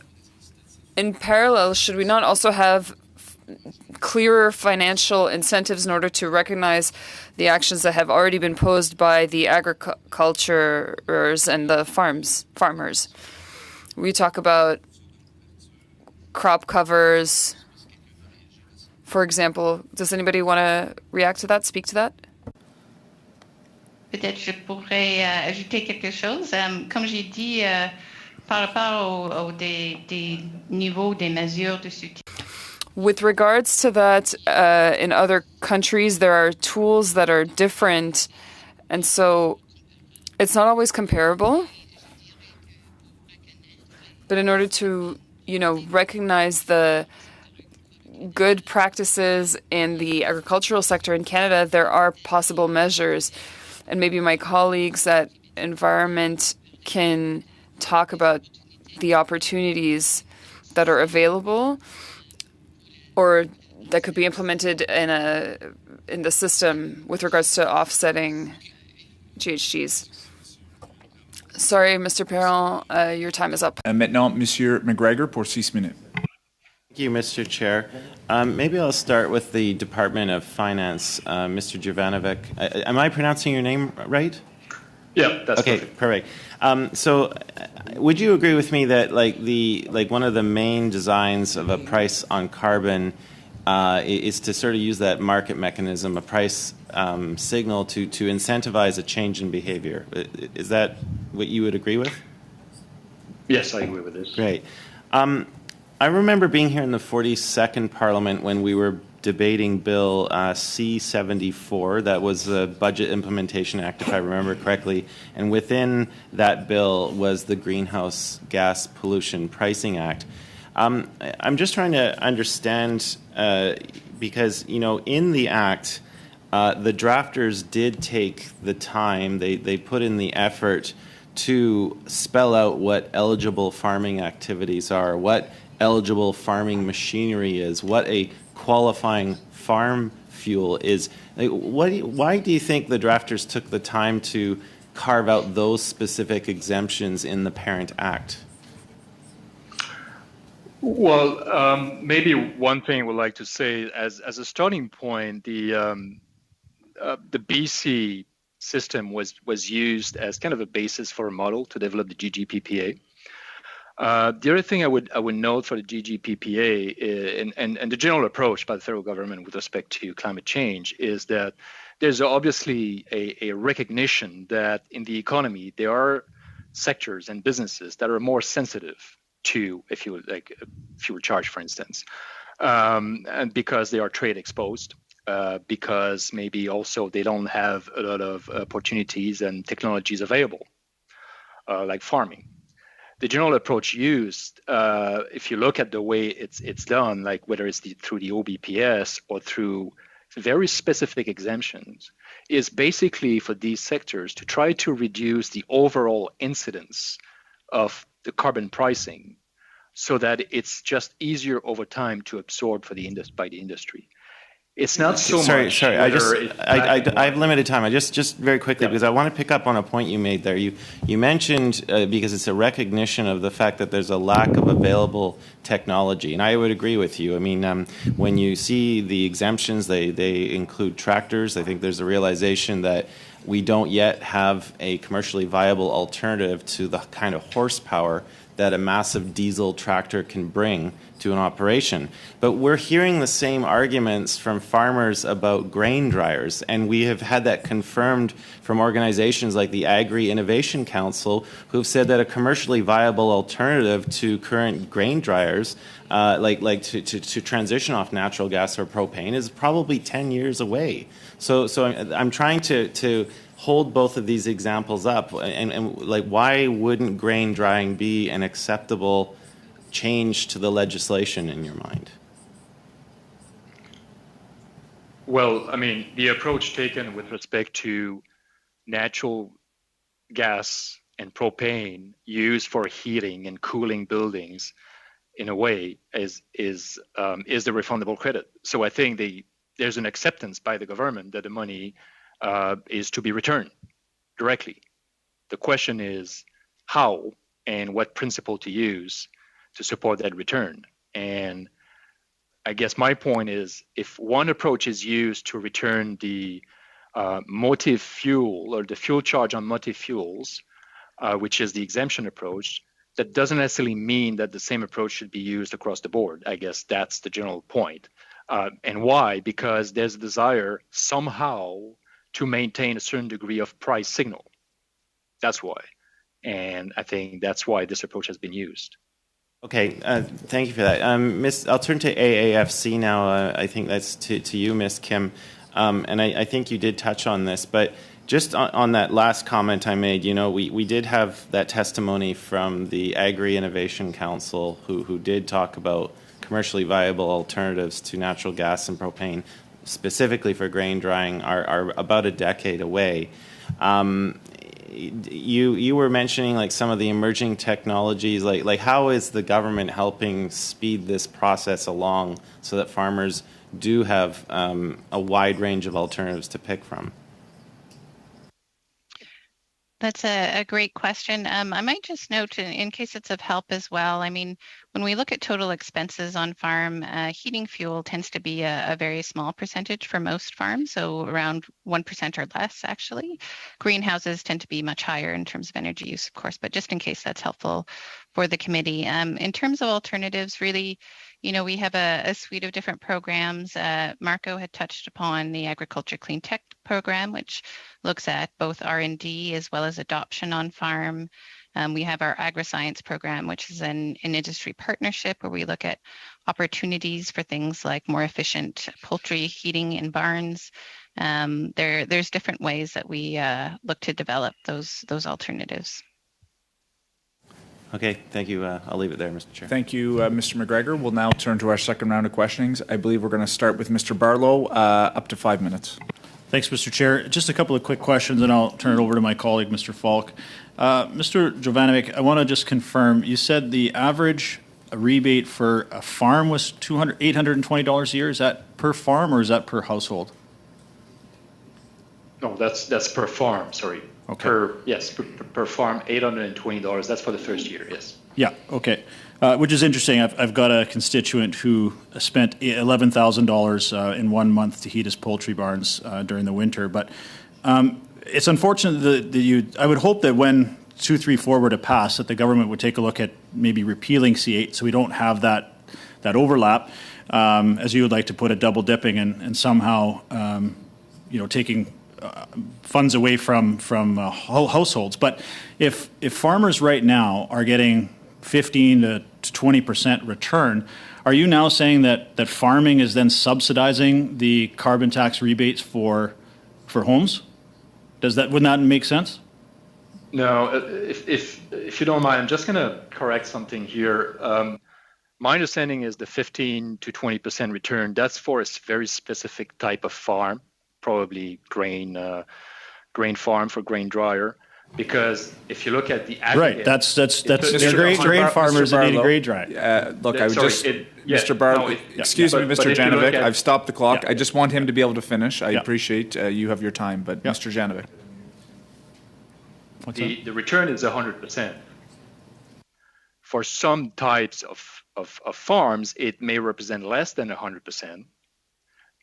Speaker 5: in parallel, should we not also have clearer financial incentives in order to recognize the actions that have already been posed by the agriculturers and the farmers? We talk about crop covers, for example. Does anybody want to react to that, speak to that?
Speaker 14: Peut-être je pourrais ajouter quelque chose. Comme j'ai dit, par rapport des niveaux des mesures de soutien.
Speaker 5: With regards to that, in other countries, there are tools that are different, and so it's not always comparable. But in order to, recognize the good practices in the agricultural sector in Canada, there are possible measures. And maybe my colleagues at Environment can talk about the opportunities that are available or that could be implemented in the system with regards to offsetting GHGs. Sorry, Mr. Perron, your time is up.
Speaker 10: Maintenant, Monsieur McGregor pour 6 minutes.
Speaker 7: Thank you, Mr. Chair. Maybe I'll start with the Department of Finance, Mr. Jovanovic. Am I pronouncing your name right?
Speaker 18: Yeah, that's
Speaker 7: okay. Perfect. So, would you agree with me that one of the main designs of a price on carbon is to sort of use that market mechanism, a price signal, to incentivize a change in behavior? Is that what you would agree with?
Speaker 18: Yes, I agree with this.
Speaker 7: Great. I remember being here in the 42nd Parliament when we were debating Bill C-74. That was the Budget Implementation Act, if I remember correctly. And within that bill was the Greenhouse Gas Pollution Pricing Act. I'm just trying to understand, because, in the Act, the drafters did take the time, they put in the effort to spell out what eligible farming activities are, what eligible farming machinery is, what a qualifying farm fuel is. Why do you think the drafters took the time to carve out those specific exemptions in the parent act?
Speaker 13: Well, maybe one thing I would like to say as a starting point, the BC system was used as kind of a basis for a model to develop the GGPPA. The other thing I would note for the GGPPA and the general approach by the federal government with respect to climate change is that there's obviously a recognition that in the economy there are sectors and businesses that are more sensitive to fuel charge, for instance, and because they are trade exposed, because maybe also they don't have a lot of opportunities and technologies available, like farming. The general approach used, if you look at the way it's done, like whether it's through the OBPS or through very specific exemptions, is basically for these sectors to try to reduce the overall incidence of the carbon pricing so that it's just easier over time to absorb by the industry. It's not so
Speaker 7: sorry,
Speaker 13: much.
Speaker 7: Sorry, I have limited time. I just very quickly,
Speaker 13: Yeah.
Speaker 7: because I want to pick up on a point you made there. You mentioned, because it's a recognition of the fact that there's a lack of available technology, and I would agree with you. I mean, when you see the exemptions, they include tractors. I think there's a realization that we don't yet have a commercially viable alternative to the kind of horsepower that a massive diesel tractor can bring to an operation. But we're hearing the same arguments from farmers about grain dryers, and we have had that confirmed from organizations like the Agri-Innovation Council, who've said that a commercially viable alternative to current grain dryers, to transition off natural gas or propane, is probably 10 years away. So I'm trying to hold both of these examples up, and like, why wouldn't grain drying be an acceptable change to the legislation in your mind?
Speaker 18: Well, I mean, the approach taken with respect to natural gas and propane used for heating and cooling buildings, in a way, is the refundable credit. So I think there's an acceptance by the government that the money is to be returned directly. The question is how and what principle to use to support that return. And I guess my point is, if one approach is used to return the motive fuel or the fuel charge on motive fuels, which is the exemption approach, that doesn't necessarily mean that the same approach should be used across the board. I guess that's the general point. And why? Because there's a desire somehow to maintain a certain degree of price signal. That's why. And I think that's why this approach has been used.
Speaker 7: Okay, thank you for that. I'll turn to AAFC now. I think that's to you, Ms. Kim. And I think you did touch on this, but just on that last comment I made, we did have that testimony from the Agri-Innovation Council who did talk about commercially viable alternatives to natural gas and propane, specifically for grain drying, are about a decade away. You were mentioning like some of the emerging technologies, like how is the government helping speed this process along so that farmers do have a wide range of alternatives to pick from?
Speaker 14: That's a great question. I might just note, in case it's of help as well, I mean, when we look at total expenses on farm, heating fuel tends to be a very small percentage for most farms, so around 1% or less, actually. Greenhouses tend to be much higher in terms of energy use, of course, but just in case that's helpful for the committee. In terms of alternatives, really, we have a suite of different programs. Marco had touched upon the Agriculture Clean Tech program, which looks at both R&D as well as adoption on farm. We have our agri-science program, which is an industry partnership where we look at opportunities for things like more efficient poultry heating in barns. There's different ways that we look to develop those alternatives.
Speaker 7: Okay, thank you. I'll leave it there, Mr. Chair.
Speaker 10: Thank you, Mr. McGregor. We'll now turn to our second round of questionings. I believe we're going to start with Mr. Barlow, up to 5 minutes.
Speaker 1: Thanks, Mr. Chair. Just a couple of quick questions, and I'll turn it over to my colleague, Mr. Falk. Mr. Jovanovic, I want to just confirm, you said the average rebate for a farm was $820 a year. Is that per farm or is that per household?
Speaker 18: No, that's per farm, sorry.
Speaker 1: Okay.
Speaker 18: Per farm, $820. That's for the first year, yes.
Speaker 1: Yeah, okay. Which is interesting. I've got a constituent who spent $11,000 in 1 month to heat his poultry barns during the winter. But it's unfortunate that I would hope that when 234 were to pass, that the government would take a look at maybe repealing C8 so we don't have that overlap, as you would like to put it, double dipping and somehow taking funds away from households. But if farmers right now are getting 15 to 20% return, are you now saying that farming is then subsidizing the carbon tax rebates for homes? Wouldn't that make sense?
Speaker 18: No, if you don't mind, I'm just going to correct something here. My understanding is the 15 to 20% return, that's for a very specific type of farm, probably grain farm for grain dryer. Because if you look at the
Speaker 1: Right,
Speaker 18: aggregate,
Speaker 1: that's
Speaker 10: Mr.
Speaker 1: they're grain farmers that need a grain dry.
Speaker 10: Look, I would
Speaker 18: Sorry,
Speaker 10: just,
Speaker 18: yeah,
Speaker 10: Mr. Barlow,
Speaker 18: no,
Speaker 10: excuse me,
Speaker 18: but
Speaker 10: Mr.
Speaker 18: if you look
Speaker 10: Janovic,
Speaker 18: at-
Speaker 10: I've stopped the clock.
Speaker 1: Yeah.
Speaker 10: I just want him to be able to finish. I
Speaker 1: Yeah.
Speaker 10: appreciate you have your time, but Mr. Janovic.
Speaker 18: the return is 100%. For some types of farms, it may represent less than 100%.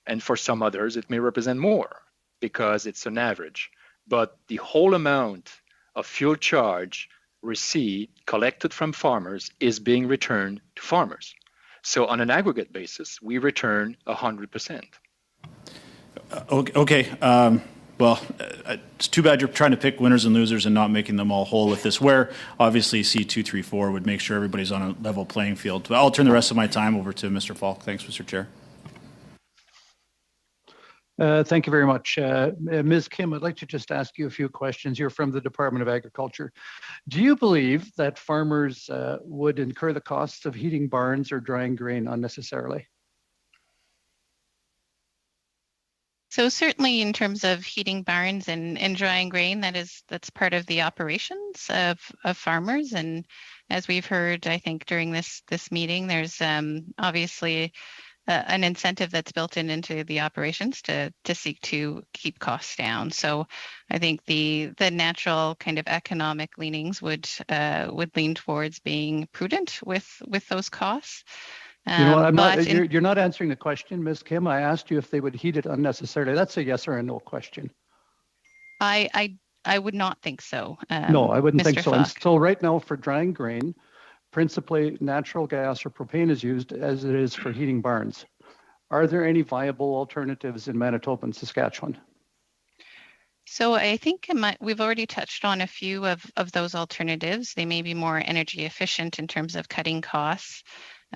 Speaker 18: And for some others, it may represent more because it's an average. But the whole amount of fuel charge receipt collected from farmers is being returned to farmers. So on an aggregate basis, we return 100%.
Speaker 1: Okay. Well, it's too bad you're trying to pick winners and losers and not making them all whole with this, where obviously C234 would make sure everybody's on a level playing field. But I'll turn the rest of my time over to Mr. Falk. Thanks, Mr. Chair.
Speaker 11: Thank you very much. Ms. Kim, I'd like to just ask you a few questions. You're from the Department of Agriculture. Do you believe that farmers would incur the costs of heating barns or drying grain unnecessarily?
Speaker 14: So certainly in terms of heating barns and drying grain, that's part of the operations of farmers. And as we've heard, I think during this meeting, there's obviously an incentive that's built into the operations to seek to keep costs down. So I think the natural kind of economic leanings would lean towards being prudent with those costs.
Speaker 11: You know what, you're not answering the question, Ms. Kim. I asked you if they would heat it unnecessarily. That's a yes or a no question.
Speaker 14: I would not think so.
Speaker 11: No, I wouldn't think
Speaker 14: Mr.
Speaker 11: so. And
Speaker 14: Falk.
Speaker 11: so right now for drying grain, principally natural gas or propane is used as it is for heating barns. Are there any viable alternatives in Manitoba and Saskatchewan?
Speaker 14: So I think we've already touched on a few of those alternatives. They may be more energy efficient in terms of cutting costs.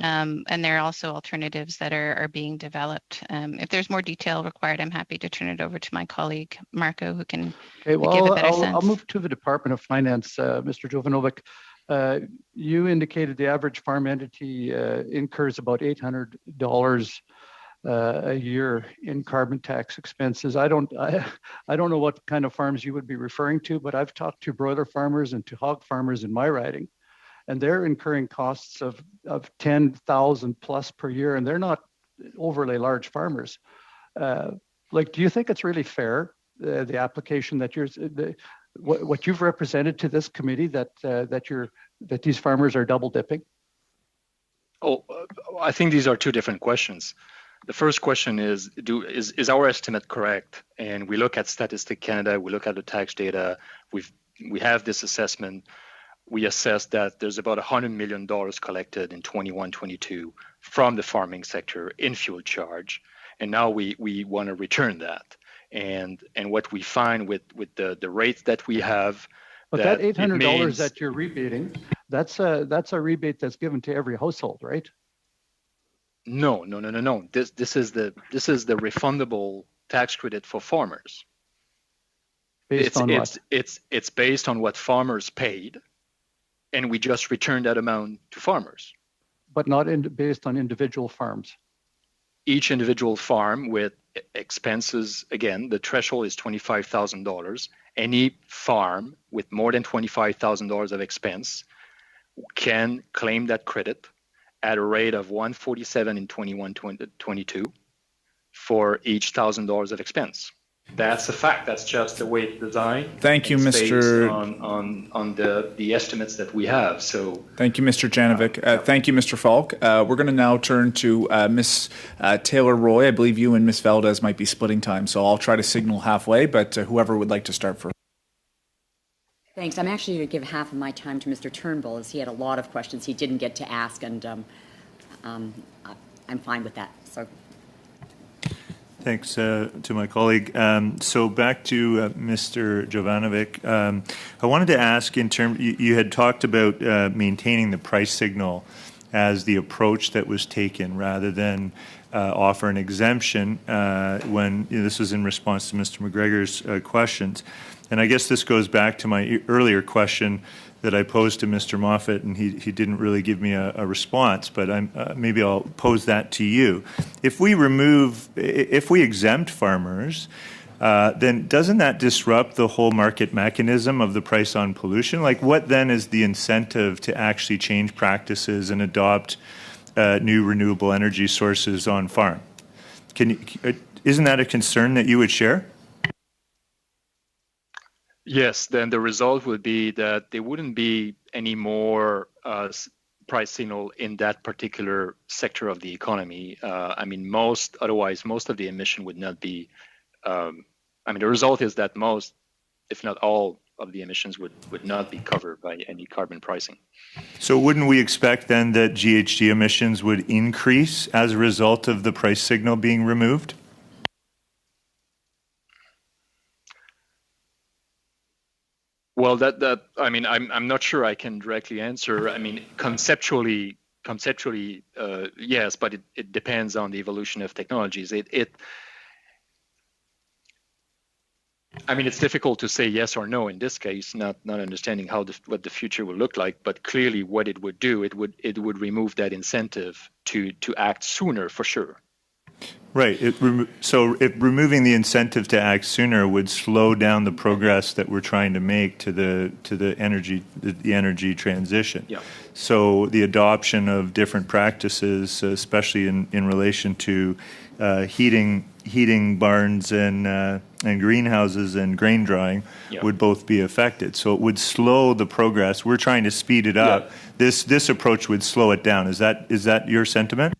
Speaker 14: And there are also alternatives that are being developed. If there's more detail required, I'm happy to turn it over to my colleague, Marco, who can give a better sense.
Speaker 11: I'll move to the Department of Finance, Mr. Jovanovic. You indicated the average farm entity incurs about $800 a year in carbon tax expenses. I don't know what kind of farms you would be referring to, but I've talked to broiler farmers and to hog farmers in my riding, and they're incurring costs of 10,000 plus per year, and they're not overly large farmers. Do you think it's really fair, the application that what you've represented to this committee, that these farmers are double dipping?
Speaker 18: Oh, I think these are two different questions. The first question is our estimate correct? And we look at Statistic Canada, we look at the tax data, we have this assessment. We assess that there's about $100 million collected in 21-22 from the farming sector in fuel charge, and now we want to return that. And what we find with the rates that we have,
Speaker 11: but that $800 that you're rebating, that's a rebate that's given to every household, right?
Speaker 18: No. This is the refundable tax credit for farmers.
Speaker 11: Based on what?
Speaker 18: It's based on what farmers paid, and we just return that amount to farmers.
Speaker 11: But not based on individual farms.
Speaker 18: Each individual farm with expenses, again, the threshold is $25,000. Any farm with more than $25,000 of expense can claim that credit at a rate of $147 in 21-22 for each $1,000 of expense. That's a fact. That's just the way it's designed.
Speaker 10: Thank you, Mr.
Speaker 18: On the estimates that we have. So
Speaker 10: thank you, Mr. Janovic. Thank you, Mr. Falk. We're going to now turn to Ms. Taylor-Roy. I believe you and Ms. Valdez might be splitting time, so I'll try to signal halfway, but whoever would like to start first.
Speaker 9: Thanks. I'm actually going to give half of my time to Mr. Turnbull, as he had a lot of questions he didn't get to ask, and I'm fine with that. So.
Speaker 15: Thanks to my colleague. So back to Mr. Jovanovic. I wanted to ask, in terms, you had talked about maintaining the price signal as the approach that was taken, rather than offer an exemption when this was in response to Mr. McGregor's questions. And I guess this goes back to my earlier question that I posed to Mr. Moffat, and he didn't really give me a response, but maybe I'll pose that to you. If we exempt farmers, then doesn't that disrupt the whole market mechanism of the price on pollution? Like, what then is the incentive to actually change practices and adopt new renewable energy sources on farm? Isn't that a concern that you would share?
Speaker 18: Yes, then the result would be that there wouldn't be any more price signal in that particular sector of the economy. I mean, otherwise, most of the emission would not be. The result is that most, if not all, of the emissions would not be covered by any carbon pricing.
Speaker 15: So wouldn't we expect then that GHG emissions would increase as a result of the price signal being removed?
Speaker 18: Well, I'm not sure I can directly answer. I mean, conceptually, yes, but it depends on the evolution of technologies. It's difficult to say yes or no in this case, not understanding what the future will look like. But clearly, what it would do, it would remove that incentive to act sooner, for sure.
Speaker 15: Right. Removing the incentive to act sooner would slow down the progress that we're trying to make to the energy transition.
Speaker 18: Yeah.
Speaker 15: So the adoption of different practices, especially in relation to heating barns and greenhouses and grain drying, would both be affected. So it would slow the progress. We're trying to speed it up. Yeah. This approach would slow it down. Is that your sentiment?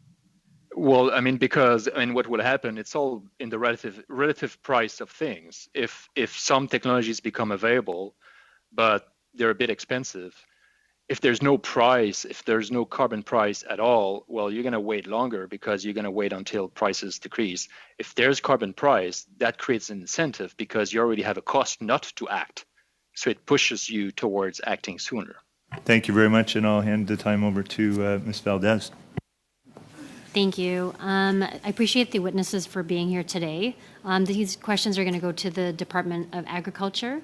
Speaker 18: Well, because what will happen, it's all in the relative price of things. If some technologies become available, but they're a bit expensive, if there's no price, if there's no carbon price at all, well, you're going to wait longer because you're going to wait until prices decrease. If there's carbon price, that creates an incentive because you already have a cost not to act. So it pushes you towards acting sooner.
Speaker 15: Thank you very much, and I'll hand the time over to Ms. Valdez.
Speaker 12: Thank you. I appreciate the witnesses for being here today. These questions are going to go to the Department of Agriculture.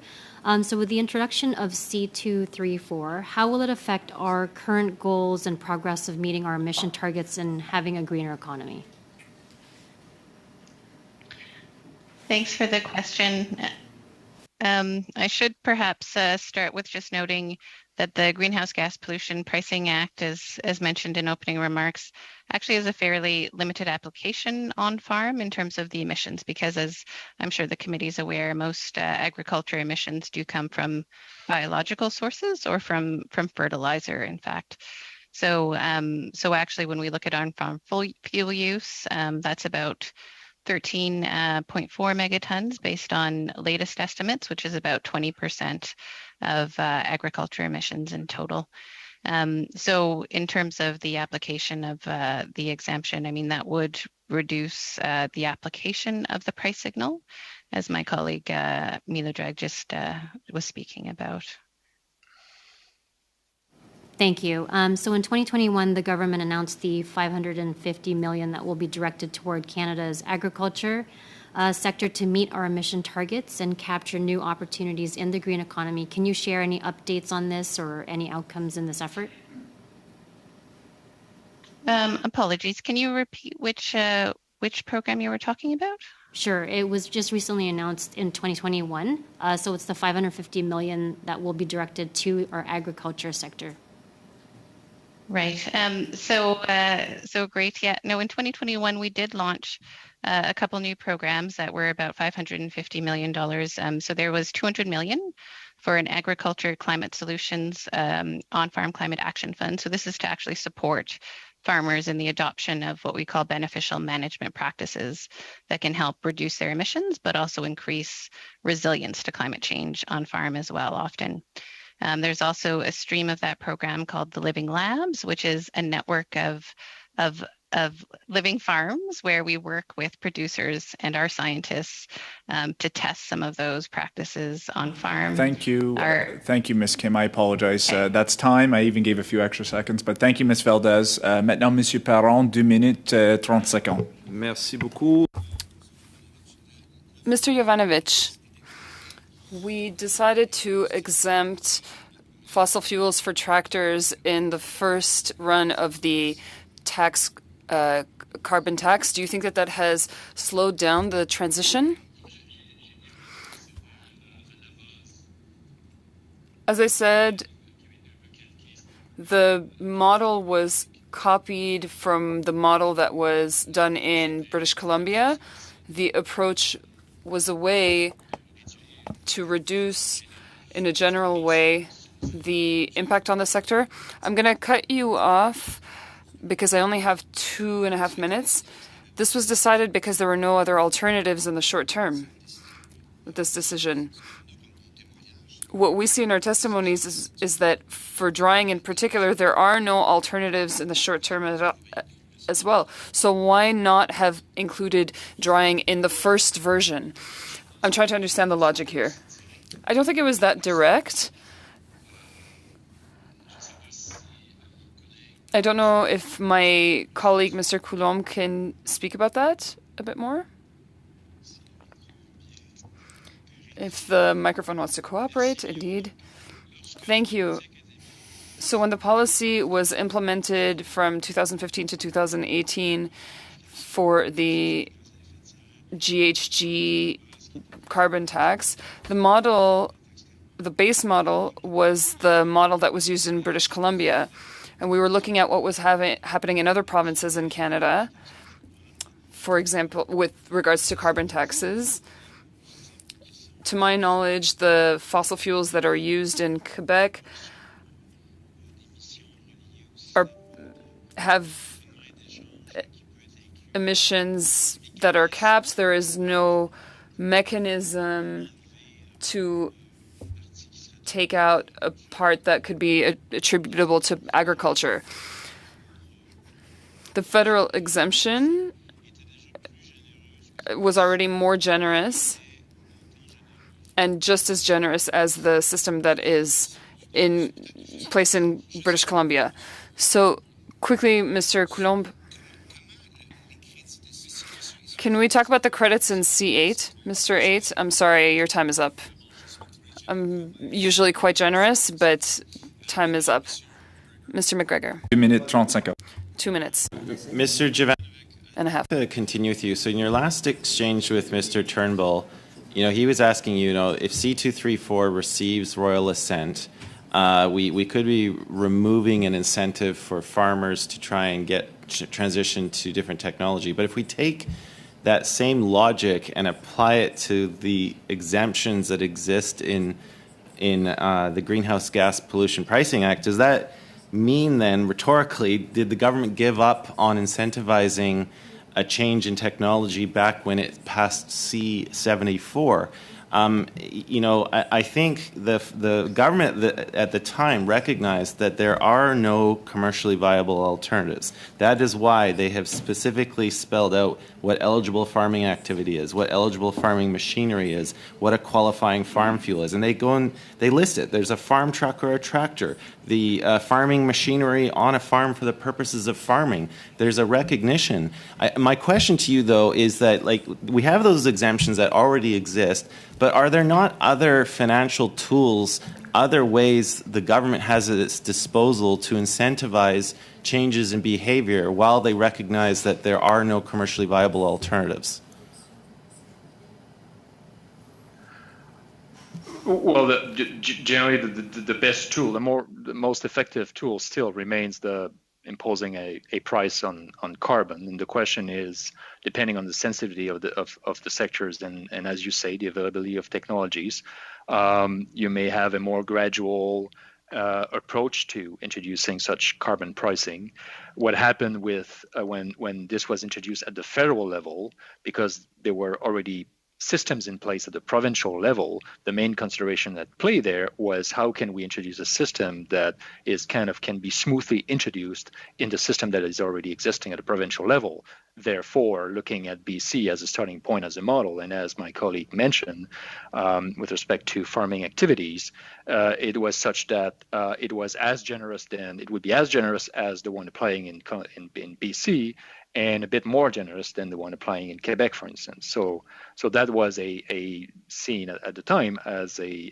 Speaker 12: So with the introduction of C234, how will it affect our current goals and progress of meeting our emission targets and having a greener economy?
Speaker 14: Thanks for the question. I should perhaps start with just noting that the Greenhouse Gas Pollution Pricing Act, as mentioned in opening remarks, actually has a fairly limited application on farm in terms of the emissions, because as I'm sure the committee is aware, most agriculture emissions do come from biological sources or from fertilizer, in fact. So actually, when we look at on-farm fuel use, that's about 13.4 megatons based on latest estimates, which is about 20% of agriculture emissions in total. So in terms of the application of the exemption, that would reduce the application of the price signal, as my colleague Milo Drag just was speaking about.
Speaker 12: Thank you. So in 2021, the government announced the $550 million that will be directed toward Canada's agriculture sector to meet our emission targets and capture new opportunities in the green economy. Can you share any updates on this or any outcomes in this effort?
Speaker 14: Apologies. Can you repeat which program you were talking about?
Speaker 12: Sure. It was just recently announced in 2021. So it's the $550 million that will be directed to our agriculture sector.
Speaker 14: Right. So great. Yeah. No, in 2021, we did launch a couple new programs that were about $550 million. So there was $200 million for an agriculture climate solutions on-farm climate action fund. So this is to actually support farmers in the adoption of what we call beneficial management practices that can help reduce their emissions, but also increase resilience to climate change on farm as well often. There's also a stream of that program called the Living Labs, which is a network of living farms where we work with producers and our scientists to test some of those practices on farm.
Speaker 10: Thank you. Thank you, Ms. Kim. I apologize. That's time. I even gave a few extra seconds, but thank you, Ms. Valdez. Maintenant, Monsieur Parent, 2 minutes 30 secondes.
Speaker 7: Merci beaucoup.
Speaker 5: Mr. Jovanovic, we decided to exempt fossil fuels for tractors in the first run of the tax, carbon tax. Do you think that has slowed down the transition? As I said, the model was copied from the model that was done in British Columbia. The approach was a way to reduce, in a general way, the impact on the sector. I'm going to cut you off because I only have 2.5 minutes. This was decided because there were no other alternatives in the short term with this decision. What we see in our testimonies is that for drying in particular, there are no alternatives in the short term as well. So why not have included drying in the first version? I'm trying to understand the logic here. I don't think it was that direct. I don't know if my colleague, Mr. Coulombe, can speak about that a bit more. If the microphone wants to cooperate, indeed. Thank you. So when the policy was implemented from 2015 to 2018 for the GHG carbon tax, the base model was the model that was used in British Columbia. And we were looking at what was happening in other provinces in Canada, for example, with regards to carbon taxes. To my knowledge, the fossil fuels that are used in Quebec have emissions that are capped. There is no mechanism to take out a part that could be attributable to agriculture. The federal exemption was already more generous and just as generous as the system that is in place in British Columbia. So quickly, Mr. Coulombe, can we talk about the credits in C8? Mr. 8, I'm sorry, your time is up. I'm usually quite generous, but time is up. Mr. McGregor.
Speaker 10: 2 minutes 35.
Speaker 5: 2 minutes.
Speaker 7: Mr. Javan,
Speaker 5: and a half.
Speaker 7: To continue with you. So in your last exchange with Mr. Turnbull, he was asking you, if C234 receives royal assent, we could be removing an incentive for farmers to try and get transition to different technology. But if we take that same logic and apply it to the exemptions that exist in the Greenhouse Gas Pollution Pricing Act, does that mean then, rhetorically, did the government give up on incentivizing a change in technology back when it passed C-74? I think the government at the time recognized that there are no commercially viable alternatives. That is why they have specifically spelled out what eligible farming activity is, what eligible farming machinery is, what a qualifying farm fuel is. And they go and they list it. There's a farm truck or a tractor, the farming machinery on a farm for the purposes of farming. There's a recognition. My question to you, though, is that we have those exemptions that already exist, but are there not other financial tools, other ways the government has at its disposal to incentivize changes in behavior while they recognize that there are no commercially viable alternatives?
Speaker 18: Well, generally, the best tool, the most effective tool still remains the imposing a price on carbon. And the question is, depending on the sensitivity of the sectors and as you say, the availability of technologies, you may have a more gradual approach to introducing such carbon pricing. What happened with when this was introduced at the federal level, because there were already systems in place at the provincial level, the main consideration at play there was how can we introduce a system that is can be smoothly introduced in the system that is already existing at a provincial level. Therefore, looking at BC as a starting point, as a model, and as my colleague mentioned, with respect to farming activities, it was such that it was as generous it would be as generous as the one applying in BC, and a bit more generous than the one applying in Quebec, for instance. So that was a seen at the time as a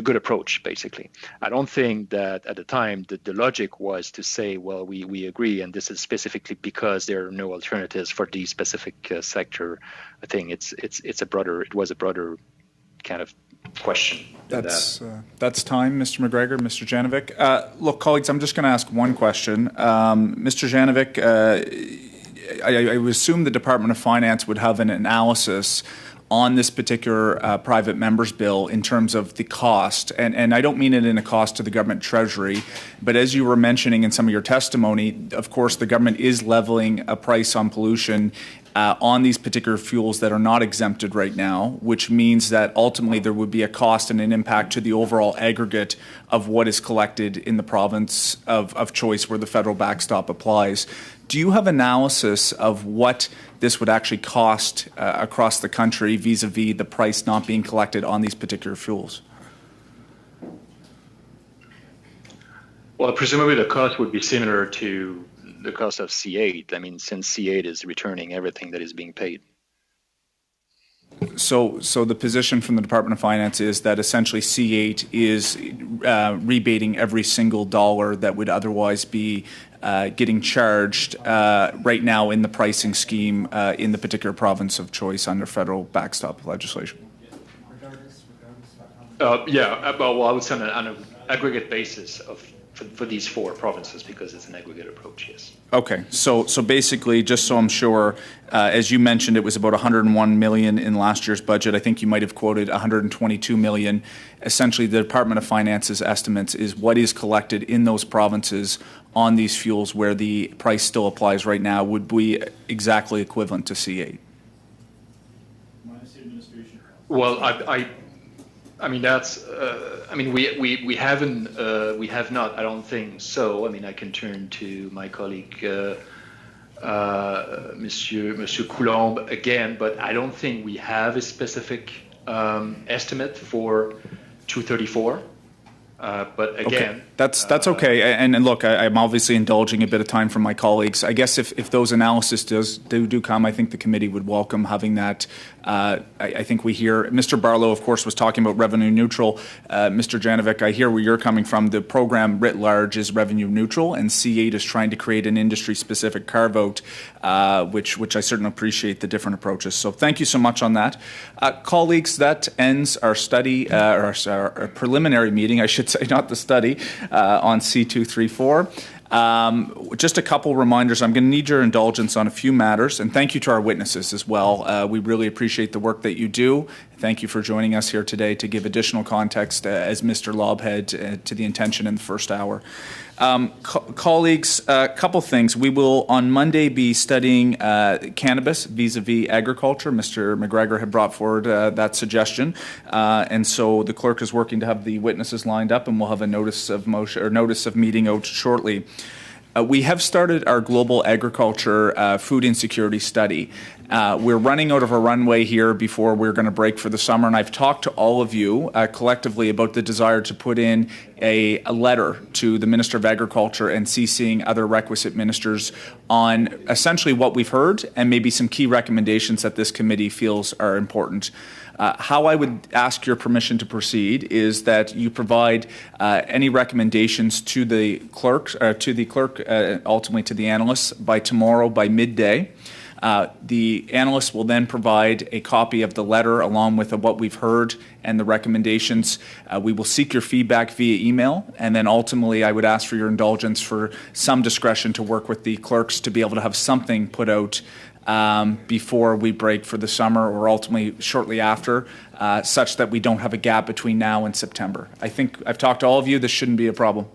Speaker 18: good approach, basically. I don't think that at the time the logic was to say, well, we agree, and this is specifically because there are no alternatives for the specific sector. I think it was a broader kind of question.
Speaker 10: That's time, Mr. McGregor, Mr. Janovic. Look, colleagues, I'm just going to ask one question. Mr. Janovic, I would assume the Department of Finance would have an analysis on this particular private members bill in terms of the cost. And I don't mean it in a cost to the government treasury, but as you were mentioning in some of your testimony, of course, the government is leveling a price on pollution on these particular fuels that are not exempted right now, which means that ultimately there would be a cost and an impact to the overall aggregate of what is collected in the province of choice where the federal backstop applies. Do you have analysis of what this would actually cost across the country vis-a-vis the price not being collected on these particular fuels?
Speaker 18: Well, presumably the cost would be similar to the cost of C8. I mean, since C8 is returning everything that is being paid.
Speaker 10: So the position from the Department of Finance is that essentially C8 is rebating every single dollar that would otherwise be getting charged right now in the pricing scheme in the particular province of choice under federal backstop legislation.
Speaker 18: Well, I would say on an aggregate basis for these four provinces because it's an aggregate approach, yes.
Speaker 10: Okay, so basically, just so I'm sure, as you mentioned, it was about $101 million in last year's budget. I think you might have quoted $122 million. Essentially, the Department of Finance's estimates is what is collected in those provinces on these fuels where the price still applies right now would be exactly equivalent to C8.
Speaker 18: Well, I mean that's. I mean we have not. I don't think so. I mean I can turn to my colleague, Monsieur Coulombe again, but I don't think we have a specific estimate for 234. But again,
Speaker 10: okay. That's okay. And look, I'm obviously indulging a bit of time from my colleagues. I guess if those analysis do come, I think the committee would welcome having that. I think we hear Mr. Barlow, of course, was talking about revenue neutral. Mr. Janovic, I hear where you're coming from. The program writ large is revenue neutral, and C8 is trying to create an industry-specific carve-out, which I certainly appreciate the different approaches. So thank you so much on that. Colleagues, that ends our study, our preliminary meeting, I should say, not the study, on C234. Just a couple reminders. I'm going to need your indulgence on a few matters, and thank you to our witnesses as well. We really appreciate the work that you do. Thank you for joining us here today to give additional context, as Mr. Lobb had, to the intention in the first hour. Colleagues, a couple things. We will on Monday be studying cannabis vis-a-vis agriculture. Mr. McGregor had brought forward that suggestion, and so the clerk is working to have the witnesses lined up, and we'll have a notice of motion or notice of meeting out shortly. We have started our global agriculture food insecurity study. We're running out of a runway here before we're going to break for the summer, and I've talked to all of you collectively about the desire to put in a letter to the Minister of Agriculture and CCing other requisite ministers on essentially what we've heard and maybe some key recommendations that this committee feels are important. How I would ask your permission to proceed is that you provide any recommendations to the clerk, ultimately to the analysts by tomorrow by midday. The analysts will then provide a copy of the letter along with what we've heard and the recommendations. We will seek your feedback via email, and then ultimately I would ask for your indulgence for some discretion to work with the clerks to be able to have something put out before we break for the summer or ultimately shortly after, such that we don't have a gap between now and September. I think I've talked to all of you. This shouldn't be a problem.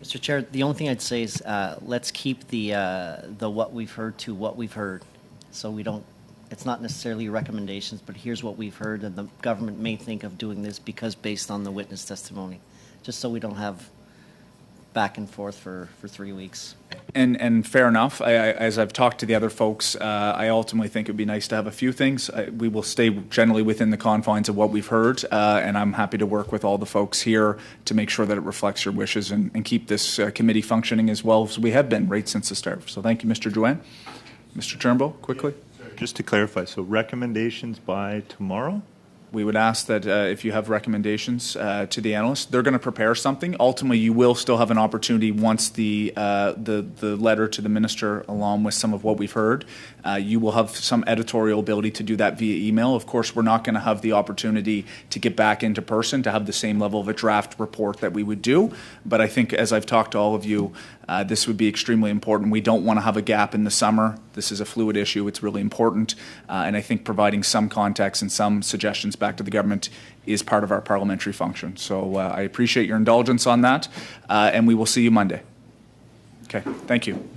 Speaker 4: Mr. Chair, the only thing I'd say is let's keep the what we've heard to what we've heard, so we don't. It's not necessarily recommendations, but here's what we've heard, and the government may think of doing this because based on the witness testimony, just so we don't have back and forth for 3 weeks.
Speaker 10: And fair enough. As I've talked to the other folks, I ultimately think it would be nice to have a few things. We will stay generally within the confines of what we've heard, and I'm happy to work with all the folks here to make sure that it reflects your wishes and keep this committee functioning as well as we have been right since the start. So thank you, Mr. Drouin. Mr. Turnbull, quickly.
Speaker 15: Just to clarify, so recommendations by tomorrow?
Speaker 10: We would ask that if you have recommendations to the analysts, they're going to prepare something. Ultimately, you will still have an opportunity once the letter to the minister, along with some of what we've heard, you will have some editorial ability to do that via email. Of course, we're not going to have the opportunity to get back into person to have the same level of a draft report that we would do. But I think, as I've talked to all of you, this would be extremely important. We don't want to have a gap in the summer. This is a fluid issue. It's really important. And I think providing some context and some suggestions back to the government is part of our parliamentary function. So I appreciate your indulgence on that. And we will see you Monday. Okay, thank you.